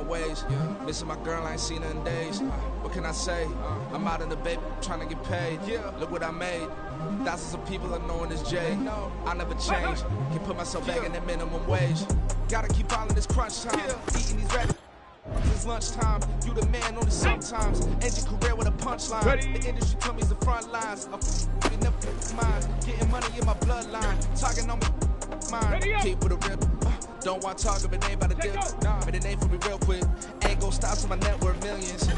K: ways. Missing my girl, I ain't seen her in days. What can I say? I'm out in the baby, trying to get paid. Look what I made. Thousands of people are knowing this Jay. I never change. Can put myself back in that minimum wage. Gotta keep all in this crunch time. Eating these rabbits. It's lunchtime, you the man on the sometimes. End your career with a punchline. The industry told me it's the front lines. I'm never mine. Getting money in my bloodline. Talking on me, mine. Keep with a rip. Don't want to talk if it ain't about a deal. But it ain't for me real quick. Ain't gon' stop so my net worth millions.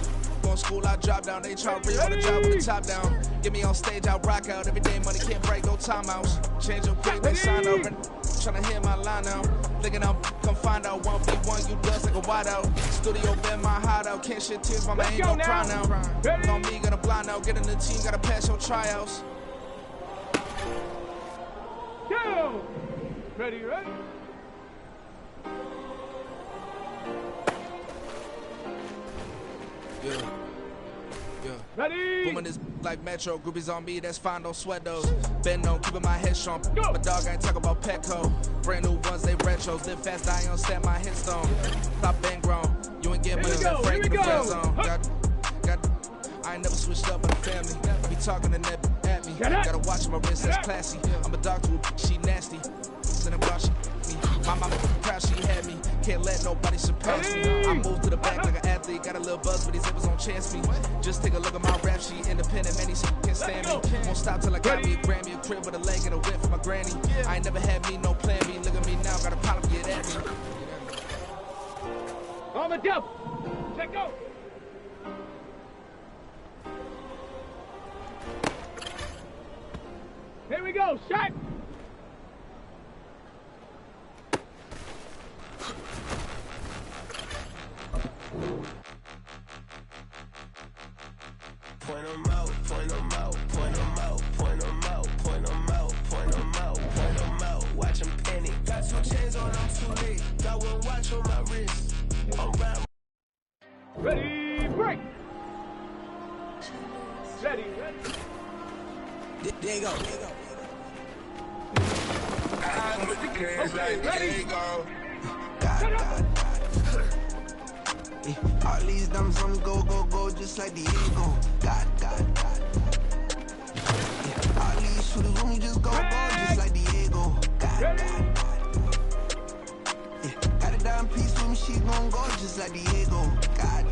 K: Going school, I drop down. They try to read on the job with the top down. Get me on stage, I rock out. Every day money can't break, no timeouts. Change your quick, they sign up. Tryna hear my line now. Thinking I'll come find out 1v1, you dust like a wideout. Studio been my hideout. Can't shed tears, mama ain't gon' cry now. On me, gonna blind out. Get in the team, gotta pass your tryouts.
D: Go! Ready? Ready?
K: Booming this like Metro, groupies on me, that's fine, don't sweat those. Been on, keeping my head strong. My dog ain't talking about Petco. Brand new ones, they retro. Live fast, I ain't set my headstone. Stop been grown. You ain't get money, that Frank in the friend zone. I ain't never switched up on the family. Be talking to Neb at me. Gotta watch my wrist, that's classy. I'm a dog to a she nasty. Send about she me. My mama proud she had me. Can't let nobody surpass me. I moved to the back like an athlete. Got a little buzz, but these zippers don't chance me. Just take a look at my rap sheet. Independent, many can't stand me. Won't stop till I got me a Grammy, a crib with a leg and a whip for my granny. I ain't never had me, no plan B. Look at me now, got a problem, get at me.
D: On the double. Check go. Here we go, shot.
B: Point 'em out, point 'em out, point 'em out, point 'em out, point 'em out, point 'em out, point 'em out. Watch 'em penny. Got 2 chains on, I'm too late. Got 1 watch on my wrist. I'm round.
D: Ready, break. Ready.
B: There you go.
A: I put the cash like Diego.
B: God. All these diamonds on the go, just like Diego. God. All these shooters on me just go, just like Diego. God. Got a dime piece with me, she gon' go just like Diego. God.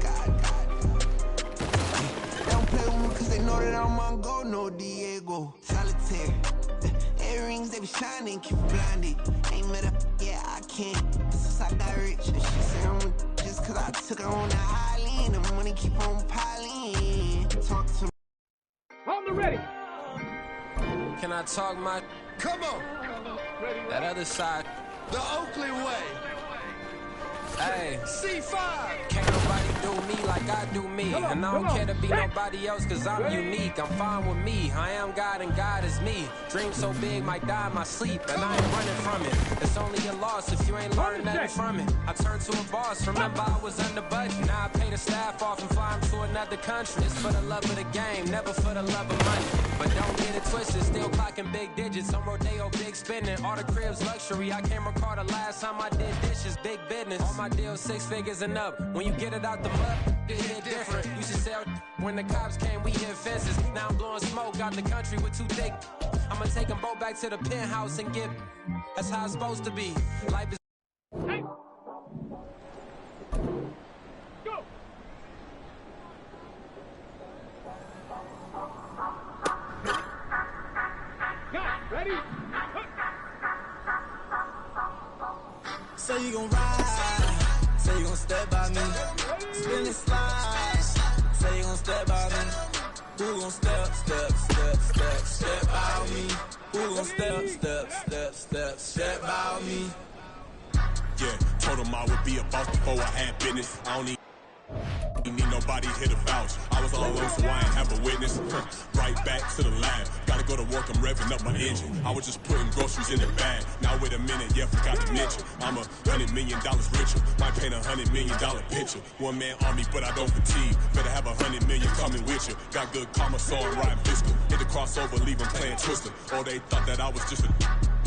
B: They don't play with me cause they know that I'm on go, no Diego. Solitaire. Earrings, they be shining, keep blinded. Ain't met up, yeah, I can't. Since I got rich, she said I'm just cause I took her on the island. The money keep on piling. Talk to me.
D: On the ready.
L: Can I talk my...
A: Come on.
L: That other side.
A: The Oakley way.
L: Hey.
A: C5.
L: Can't nobody do me like I do me. And I don't care to be nobody else cause I'm unique. I'm fine with me. I am God and God is me. Dream so big might die in my sleep. And I ain't running from it. It's only a loss if you ain't learning nothing from it. I turned to a boss. Remember I was under budget. Now I pay the staff off and fly them to another country. It's for the love of the game, never for the love of money. But don't get it twisted. Still clocking big digits. I'm Rodeo big spending. All the cribs luxury. I can't recall the last time I did dishes. Big business. All my deals 6 figures and up. When you get it out the mud, it hit different. Used to sell when the cops came, we hit fences. Now I'm blowing smoke out the country with 2 thick. I'ma take them both back to the penthouse and get. That's how it's supposed to be. Life is.
D: Hey. Go. Got ready.
B: Say you gon' ride. Say you gon' step by me. Spin and slide. Say you gon' step by me. Who gon' step by me? Who gon' step by me?
F: Yeah, told him I would be a boss before I had business. I don't need nobody here to vouch. I was all alone, so I ain't have a witness. Right back to the lab. Gotta go to work, I'm revving up my engine. I was just putting groceries in the bag. Now wait a minute, yeah, forgot to mention. I'm $100 million richer. Might paint $100 million picture. One man army, but I don't fatigue. Better have 100 million coming with you. Got good karma, so I'm riding fiscal. Hit the crossover, leave them playing Twister. Or they thought that I was just a.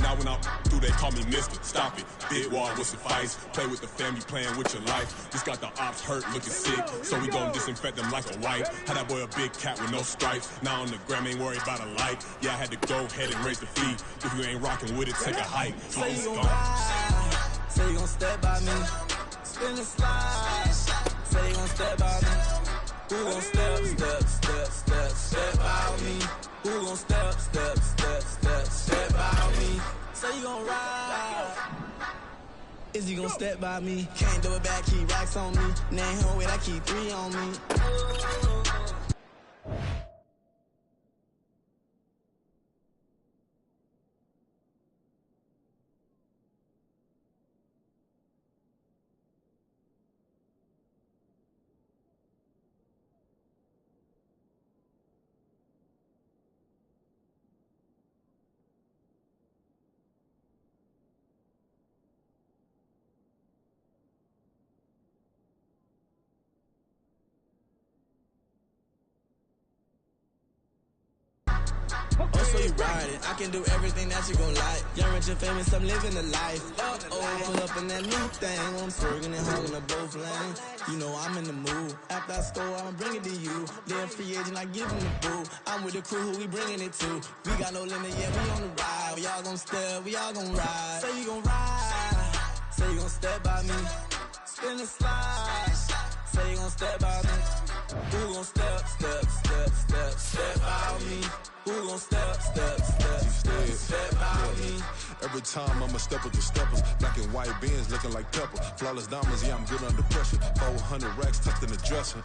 F: Now when I'm through, they call me Mister. Stop it. Big wall with some fights. Play with the family, playing with your life. Just got the ops hurt, looking sick. So we gon' disinfect them like a wipe. Had that boy a big cat with no stripes. Now on the gram, ain't worried about a light. Yeah, I had to go ahead and raise the fee. If you ain't rocking with it, take a hike.
B: Say you gon' ride. Say you gon' step by me. Spin and slide. Say you gon' step by me. Who gon' step by me? Who gon' step by me? Say you gon' ride. Is he gon' step by me? Can't do it back, keep racks on me. Name him with, I keep 3 on me. Oh, so you riding. I can do everything that you gon' like. Young, rich, and famous, I'm living a life. Uh-oh, pull up in that new thing. I'm swerving and hogging up both lanes. You know I'm in the mood. After I score, I'ma bring it to you. They're a free agent, I give them the boo. I'm with the crew, who we bringing it to. We got no limit, yeah, we on the ride. We all gon' step, we all gon' ride. Say you gon' ride. Say you gon' step by me. Spin and slide. Say you gon' step by me. Who gon' step by me? Who gon' step by me?
F: Every time I'ma step with the steppers. Black and white beans looking like pepper. Flawless diamonds, yeah, I'm good under pressure. 400 racks tucked in the dresser.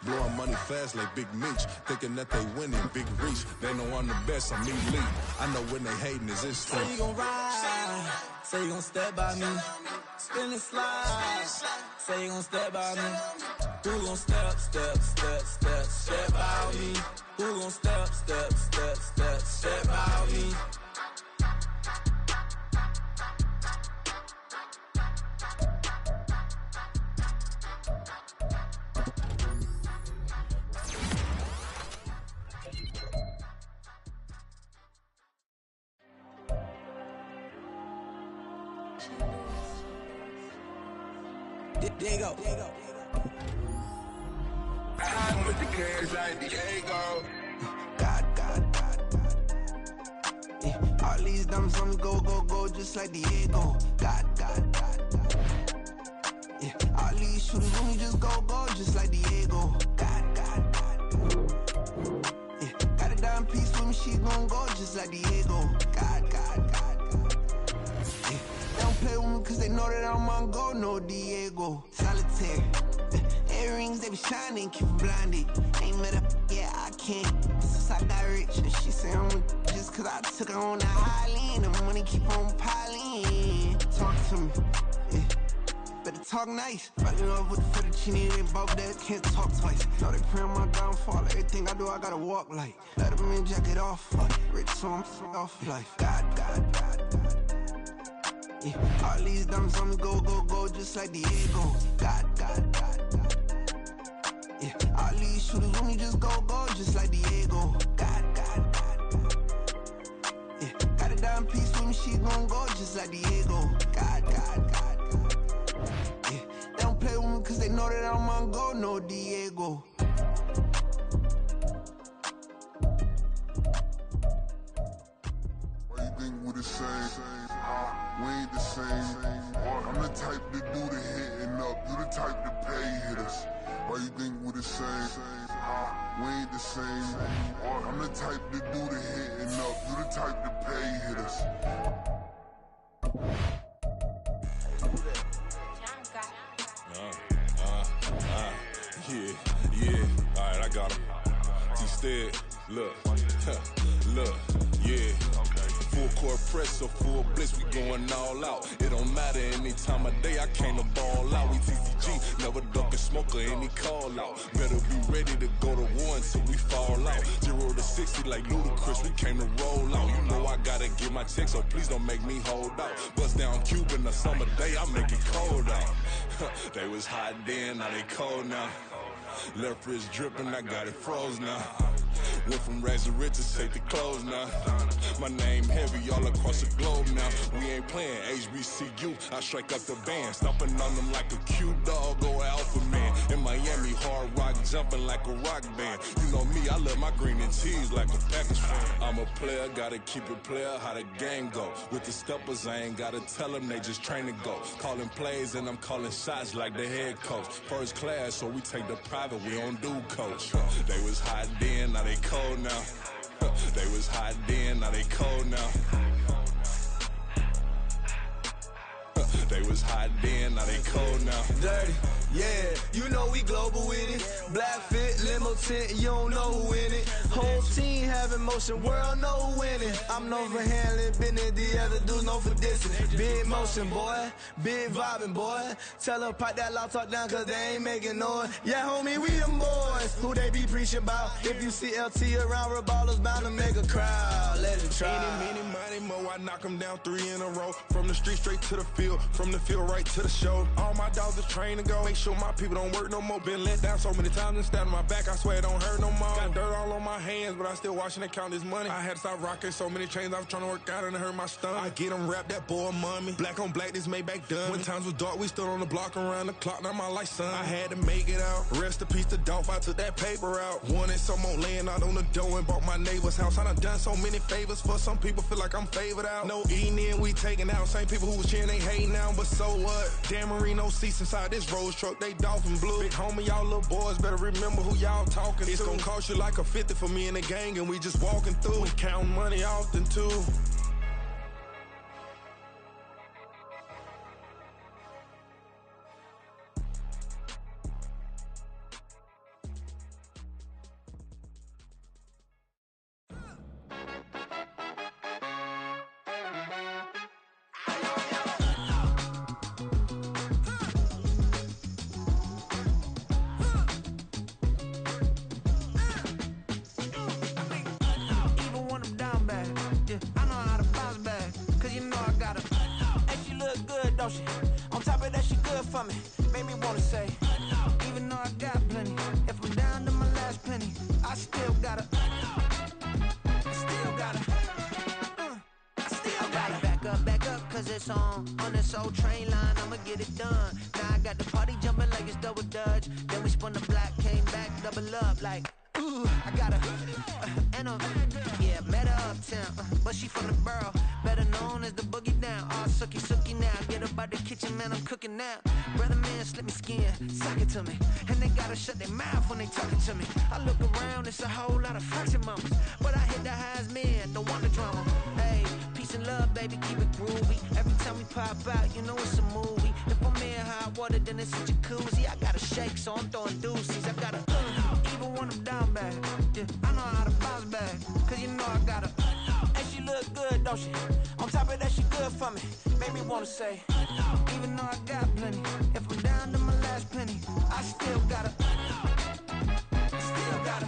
F: Blowing money fast like Big Meech. Thinking that they winning, big reach. They know I'm the best, I'm elite. I know when they hating is instinct.
B: Say you gon' ride. Say you gon' step by me. Spin and slide. Say you gon' step by me. Who gon' step by me? Who gon' step by me? There you go.
M: I'm with the cash like Diego.
B: God. Yeah, all these diamonds on me go, just like Diego. God. Yeah, all these shooters on me just go, just like Diego. God. Yeah, got a dime piece with me, she gon' go just like Diego. God. Yeah, they don't play with me cause they know that I'm on go, no Diego. Solitaire. Earrings, they be shining, keep blinded. Ain't met up, yeah, I can't. Since I got rich, and she say I'm just cause I took her on the island. The money keep on piling. Talk to me, yeah. Better talk nice. Fucking up with the fettuccine, they both dead, can't talk twice. Know they pray on my downfall, everything I do, I gotta walk like. Let them in, jacket off, rich, so I'm off life. God. Yeah, all these diamonds on me go, just like Diego. God. Yeah, all these shooters with me just go, just like Diego. God. Yeah, got a dime piece with me, she gon' go just like Diego. God. Yeah, they don't play with me cause they know that I'm on go, no Diego.
M: Why you think we the same? We ain't the same. I'm the type to do the hitting up. You the type to pay hitters. Why you think we the same? We ain't the same. I'm the type to do the hitting up. You the type to pay hitters.
F: Yeah. Alright, I got him. T-Stead, look, yeah. Full court press or full blitz, we going all out. It don't matter any time of day, I came to ball out. We TCG, never duck a smoker, any call out. Better be ready to go to war until we fall out. 0 to 60 like Ludacris, we came to roll out. You know I gotta get my check, so please don't make me hold out. Bust down Cuban a summer day, I make it cold out. They was hot then, now they cold now. Left wrist dripping, I got it froze now. Went from rags to riches, take the clothes now. My name heavy all across the globe now. We ain't playing HBCU, I strike up the band. Stomping on them like a cute dog or alpha man. In Miami, hard rock jumping like a rock band. You know me, I love my green and cheese like a Packers fan. I'm a player, gotta keep it player, how the game go. With the steppers, I ain't gotta tell them, they just train to go. Calling plays and I'm calling shots like the head coach. First class, so we take the private, we don't do coach. They was hot then, now they cold now. They was hot then, now they cold now. They was hot then, now they cold now.
B: Dirty, yeah, you know we global with it. Black fit, limo tint, you don't know who in it. Whole team having motion, world know who winning. I'm known for handling business, the other dudes known for dissing. Big motion, boy, big vibing, boy. Tell her pipe that loud talk down, cause they ain't making noise. Yeah, homie, we them boys, who they be preaching about. If you see LT around, Reballo's bound to make a crowd. Let it try.
F: Any, money, mo, I knock them down 3 in a row. From the street straight to the field, from the field right to the show. All my dogs are trained to go. Make sure my people don't work no more. Been let down so many times and stabbed on my back. I swear it don't hurt no more. Got dirt all on my hands, but I still watching and count this money. I had to stop rocking so many chains. I was trying to work out and it hurt my stomach. I get them wrapped, that boy mommy. Black on black, this Maybach done. When times was dark, we stood on the block around the clock. Now my life, son. I had to make it out. Rest in peace to Dolph. I took that paper out. Wanted some more laying out on the dough and bought my neighbor's house. I done so many favors for some people. Feel like I'm favored out. No eating in, we taking out. Same people who was cheering, they hating now, but so what? Dan Marino seats inside this Rolls truck, they dolphin blue. Big homie, y'all little boys better remember who y'all talking to. It's gonna cost you like a 50 for me and the gang, and we just walking through. We counting money often too.
B: On top of that, she good for me. Made me wanna say, even though I got plenty, if I'm down to my last penny, I still gotta, back up, cause it's on this old train line, I'ma get it done. Now I got the party jumping like it's double dutch. Then we spun the block, came back, double up like, ooh, I got a, yeah, met her uptown, but she from the borough, better known as the boogie down. All sookie now, get up out the kitchen, man, I'm cooking now. Brother man, slip me skin, sock it to me, and they gotta shut their mouth when they talking to me. I look around, it's a whole lot of fraction mamas, but I hit the highs, man, don't want the drama. Hey, peace and love, baby, keep it groovy. Every time we pop out, you know it's a movie. If I'm in hot water, then it's a jacuzzi. I gotta shake, so I'm throwing deuces. I gotta, even when I'm down bad, yeah, I know how to bounce back, cause you know I gotta, and she look good, don't she? On top of that, she good for me. Made me wanna say, even though I got plenty, if I'm down to my last penny, I still gotta, still gotta.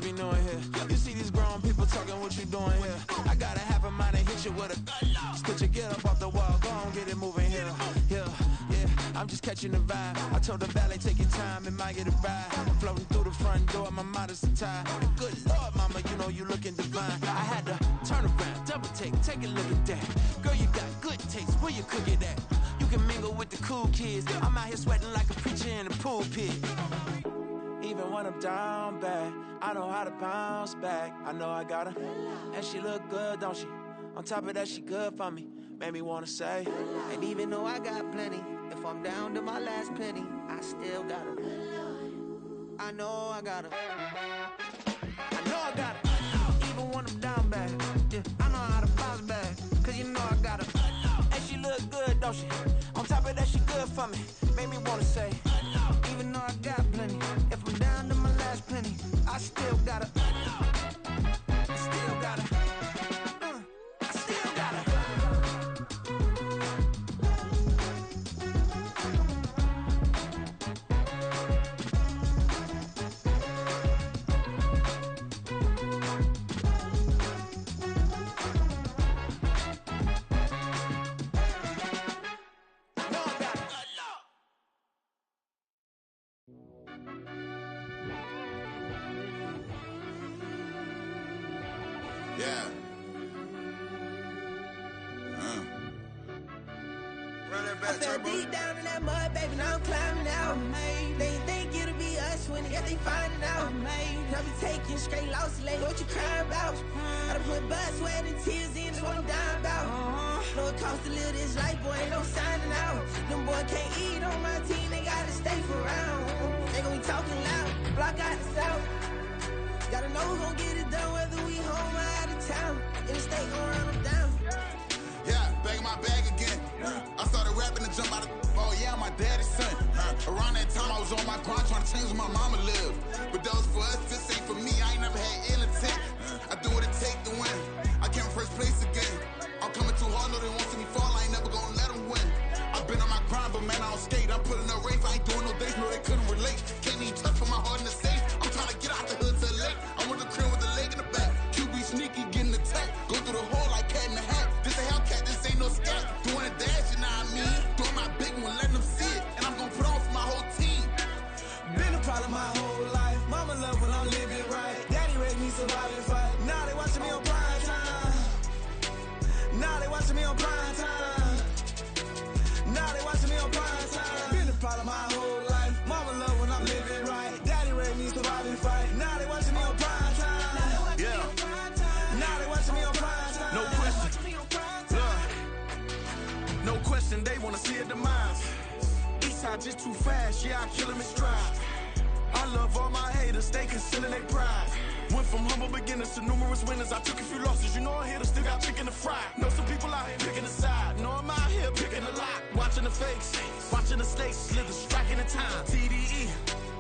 B: Be knowing here. You see these grown people talking, what you doing here? I gotta have a mind and hit you with a stitch you, get up off the wall, go on, get it moving here. Yeah, I'm just catching the vibe. I told the valet, take your time, it might get a ride. I'm floating through the front door, my mind is tied. Good Lord, mama, you know you looking divine. I had to turn around, double take a look at that. Girl, you got good taste, where you cook it at? You can mingle with the cool kids. I'm out here sweating like a preacher in a pulpit. Even when I'm down bad, I know how to bounce back. I know I got her, and she look good, don't she? On top of that, she good for me. Made me wanna say, and even though I got plenty, if I'm down to my last penny, I still got her. I know I got her. I know I got her. Even when I'm down bad, yeah, I know how to bounce back, cause you know I got her. And she look good, don't she? On top of that, she good for me. Made me wanna say, even though I got plenty, if I'm down to my last penny, I still gotta, still gotta, still gotta.
N: Yeah. Run that back,
B: I fell
N: Turbo.
B: deep down in that mud, baby, now I'm climbing out. They think it'll be us when they finding out. I be taking straight losses, like what you crying about? I done put blood, sweat, and tears in, that's what I'm dying about. Know it costs to live this life, boy, ain't no signing out. Them boy can't eat on my team, they gotta stay for round. They gon' be talking loud, block out the south. Gotta know who gon' get it done, whether we home or out of town. In the state gon' run them down.
N: Yeah, back in my bag again. I started rapping to jump out of. Oh yeah, I'm my daddy's son. Around that time I was on my grind trying to change where my mama lived. But those for us, this ain't for me. I ain't never had ill intent. I do what it take to win. I came first place again. I'm coming too hard, no they won't see me fall. I ain't never gonna let them win. I've been on my grind, but man I don't skate. I'm putting up race. I ain't doing no dates, no they couldn't relate. Can't even touch for my heart in the safe. I'm trying to get out the hood to the lake. I want the crib with the leg in the back. QB sneaky, getting attacked. Go through the hole like cat in the hat. This a Hellcat, this ain't no scat. Doing a dash, you know what I mean? Doing my big one, letting them see it. And I'm gonna put on for my whole team.
B: Been a problem my whole life. Mama love when I'm living right. Daddy raised me survive and fight. Now they watching me on prime time. Now they watching me on prime time. Now they watching me on prime time. Been a problem my whole life. Mama love when I'm living right. Daddy raised me survive and fight. Now they watching me on prime time.
A: Yeah.
B: Now they watching me on prime time.
A: No question. No question, they wanna see a demise. Eastside just too fast, yeah, I kill them in stride. I love all my haters, they concealing their pride. Went from humble beginners to numerous winners. I took a few losses, you know I'm here to still got chicken to fry. Know some people out here picking a side, know I'm out here picking a lot. Watching the fakes, watching the stakes, slither, striking the time. TDE,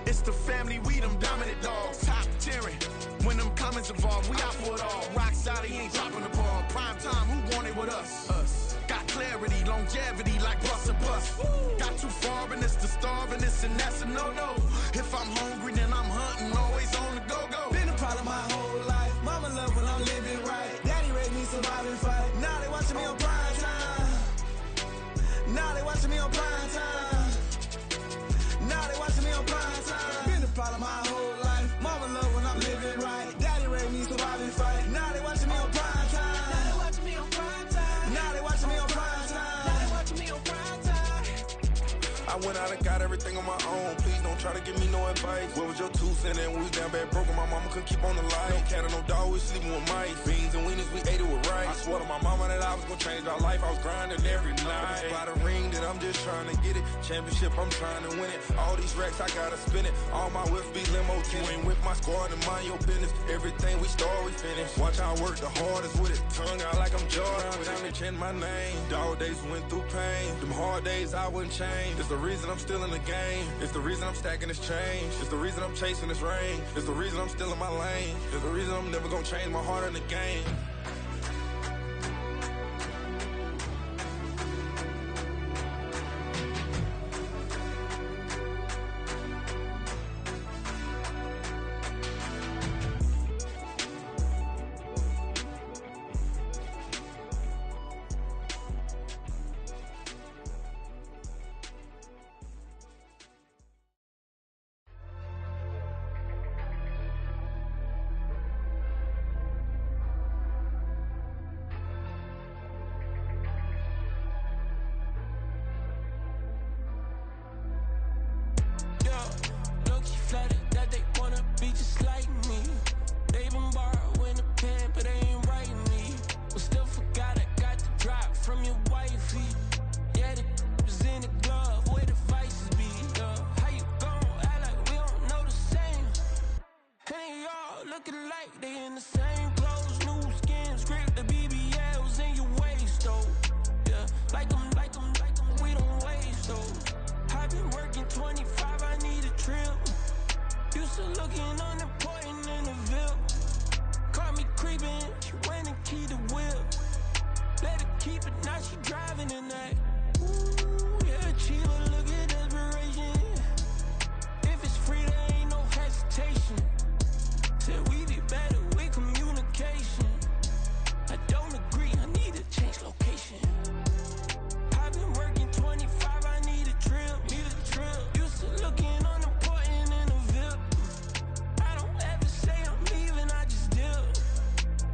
A: it's the family, we them dominant dogs. Top tiering, when them comments involved, we out for it all. Rock side, he ain't dropping the ball. Prime time, who want it with us? Us. Got clarity, longevity, like bus and bus. Got too far and it's the starving, this and that's a no-no. If I'm hungry, then I'm hunting, always on the go-go.
B: Been a problem my whole life. Mama love when I'm living right. Daddy raised me survive and fight. Now they watching me on prime time. Now they watching me on prime time. Now they watching me on prime time. Been a problem my whole life. Mama love when I'm living right. Daddy raised me survive and fight. Now they watching me on prime time. Now they watching me on prime time. Now they watching me on prime time. Now they watching me on prime time.
O: I went out and got everything on my own. Please don't try to give me no advice. What was your 2 cents and we was down bad broke and my mama couldn't keep on the light. No cat or no dog, we was sleeping with mice. Beans and weenies, we ate it with rice. I swore to my mama that I was gonna change our life. I was grinding every night. By the ring that I'm just trying to get it. Championship, I'm trying to win it. All these racks, I gotta spin it. All my whips be limo tinted. You ain't with my squad and mind your business. Everything we start, we finish. Watch how I work the hardest with it. Tongue out like I'm Jordan. Time to change my name. Dog days went through pain. Them hard days I wouldn't change. It's the reason I'm still in the game. It's the reason I'm stacking this change. It's the reason I'm chasing this rain. It's the reason I'm still in my lane. It's the reason I'm never gonna change my heart in the game.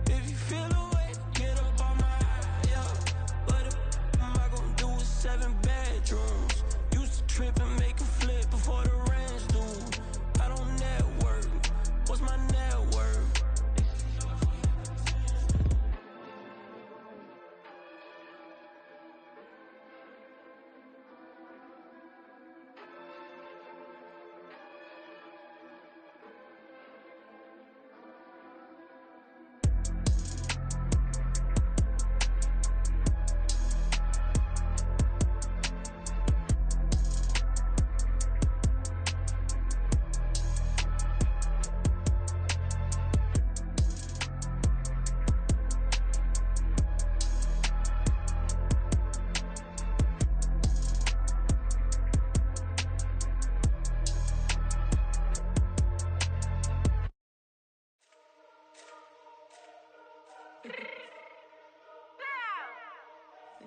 B: If you feel
P: drugs. Used to trip and make a flip before the rent's due. I don't network. What's my net worth?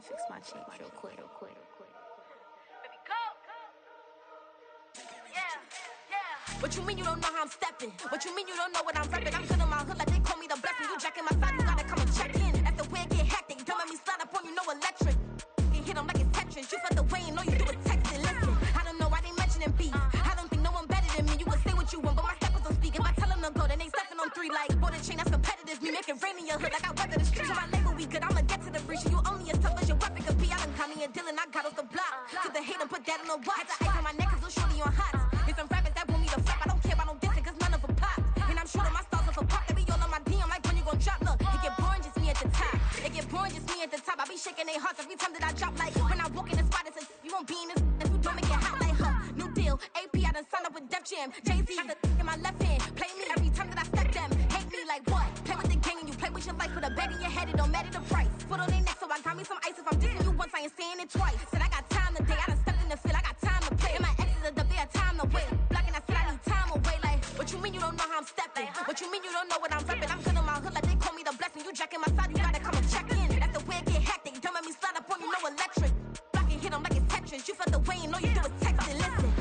Q: Fix my cheek real quick. Baby, go. Yeah. What you mean you don't know how I'm stepping? What you mean you don't know what I'm repping? I'm good in my hood like they call me the blessing. You jacking my side, you gotta come and check in. That's the way it get hectic. Don't make me slide up on you, no electric. You hit them like it's Tetris. You felt the way and know you do it texting. Listen, I don't know why they mentioning beef. I don't think no one better than me. You can say what you want, but my steppers don't speak. If I tell them to go, then they stepping on 3 like border chain. That's competitive. Me make it rain in your hood like I weather the street. So my label we good. I'ma get to the breach. You only as tough as your weapon could be. I done Connie and Dylan. I got off the block. To the hate and put that on the watch. The ice on my neck is little shorty on hot. There's some rappers that want me to flop. I don't care about no dissing cause none of them pop. And I'm shooting my stars off a pop. They be all on my DM like when you gon' drop. Look, it get boring just me at the top. It get boring just me at the top. I be shaking their hearts every time that I drop. Like when I walk in the spot, it's a you won't be in this if you don't make it hot like her. New deal, AP, I done signed up with Def Jam. Jay-Z got the in my left hand. Play me every time that I step them. Hate me like what? Play with the gang and you play with your life. With a bag in your head, it don't matter the price. Foot on their neck, so I got me some ice. If I'm dissing you once, I ain't saying it twice. Said I got time today, I done stepped in the field, I got time to play. And my exes are up there, time to wait. Blocking, I said I need time away. Like, what you mean you don't know how I'm stepping? What you mean you don't know what I'm repping? I'm good in my hood like they call me the blessing. You jacking my side, you gotta come and check in. That's the way it get hectic. Don't make me slide up on you, no electric. Blocking, hit them like it's Tetris. You felt the way and know you do it texting. Listen.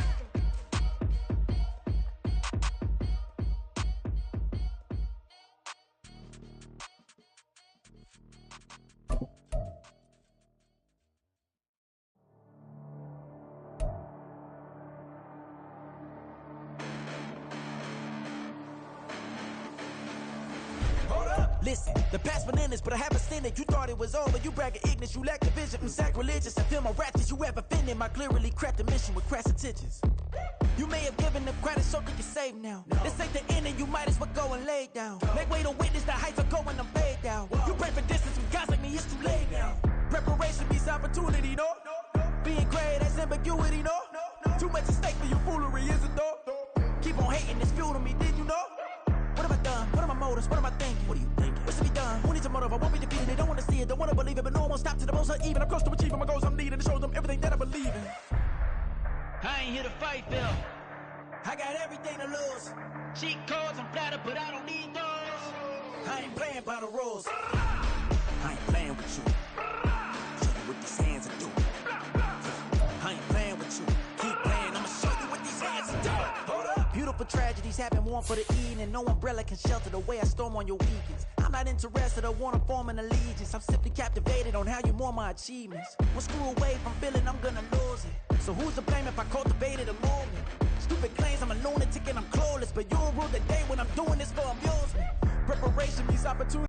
R: Listen, the past bananas, but I haven't seen it. You thought it was over, you bragging ignorance, you lack the vision. I'm sacrilegious, I feel my ratchets, you have offended my clearly crafted mission with crass intentions. You may have given them credit so they can save now. This ain't the end and you might as well go and lay down. Make way to witness the heights are going, I'm fade down. You pray for distance with guys like me, it's too late now. Preparation means opportunity, no? Being great, that's ambiguity, no? Too much at stake for your foolery, is it though? Keep on hating, it's fuel to me, did you know? What have I done? What are my motives? What am I thinking? What are you thinking? What's to be done? Who needs a motive? I won't be defeated. They don't want to see it, don't want to believe it, but no one won't stop to the most uneven. I'm close to achieving my goals I'm needing to show them everything that I believe in. I ain't here to fight, Phil. I got everything to lose. Cheat codes, I'm flattered, but I don't need those. I ain't playing by the rules. I ain't playing with you. Show you what these hands are doing. I ain't playing with you. Keep playing, I'ma show you what these hands are doing. Hold up. Beautiful tragedies happen, one for the evening. No umbrella can shelter the way I storm on your weekends. I'm not interested, I wanna form an allegiance. I'm simply captivated on how you mourn my achievements. One screw away from feeling I'm gonna lose it. So who's to blame if I cultivated a movement? Stupid claims I'm a lunatic and I'm clueless, but you'll rule the day when I'm doing this for amusement. Preparation means opportunity.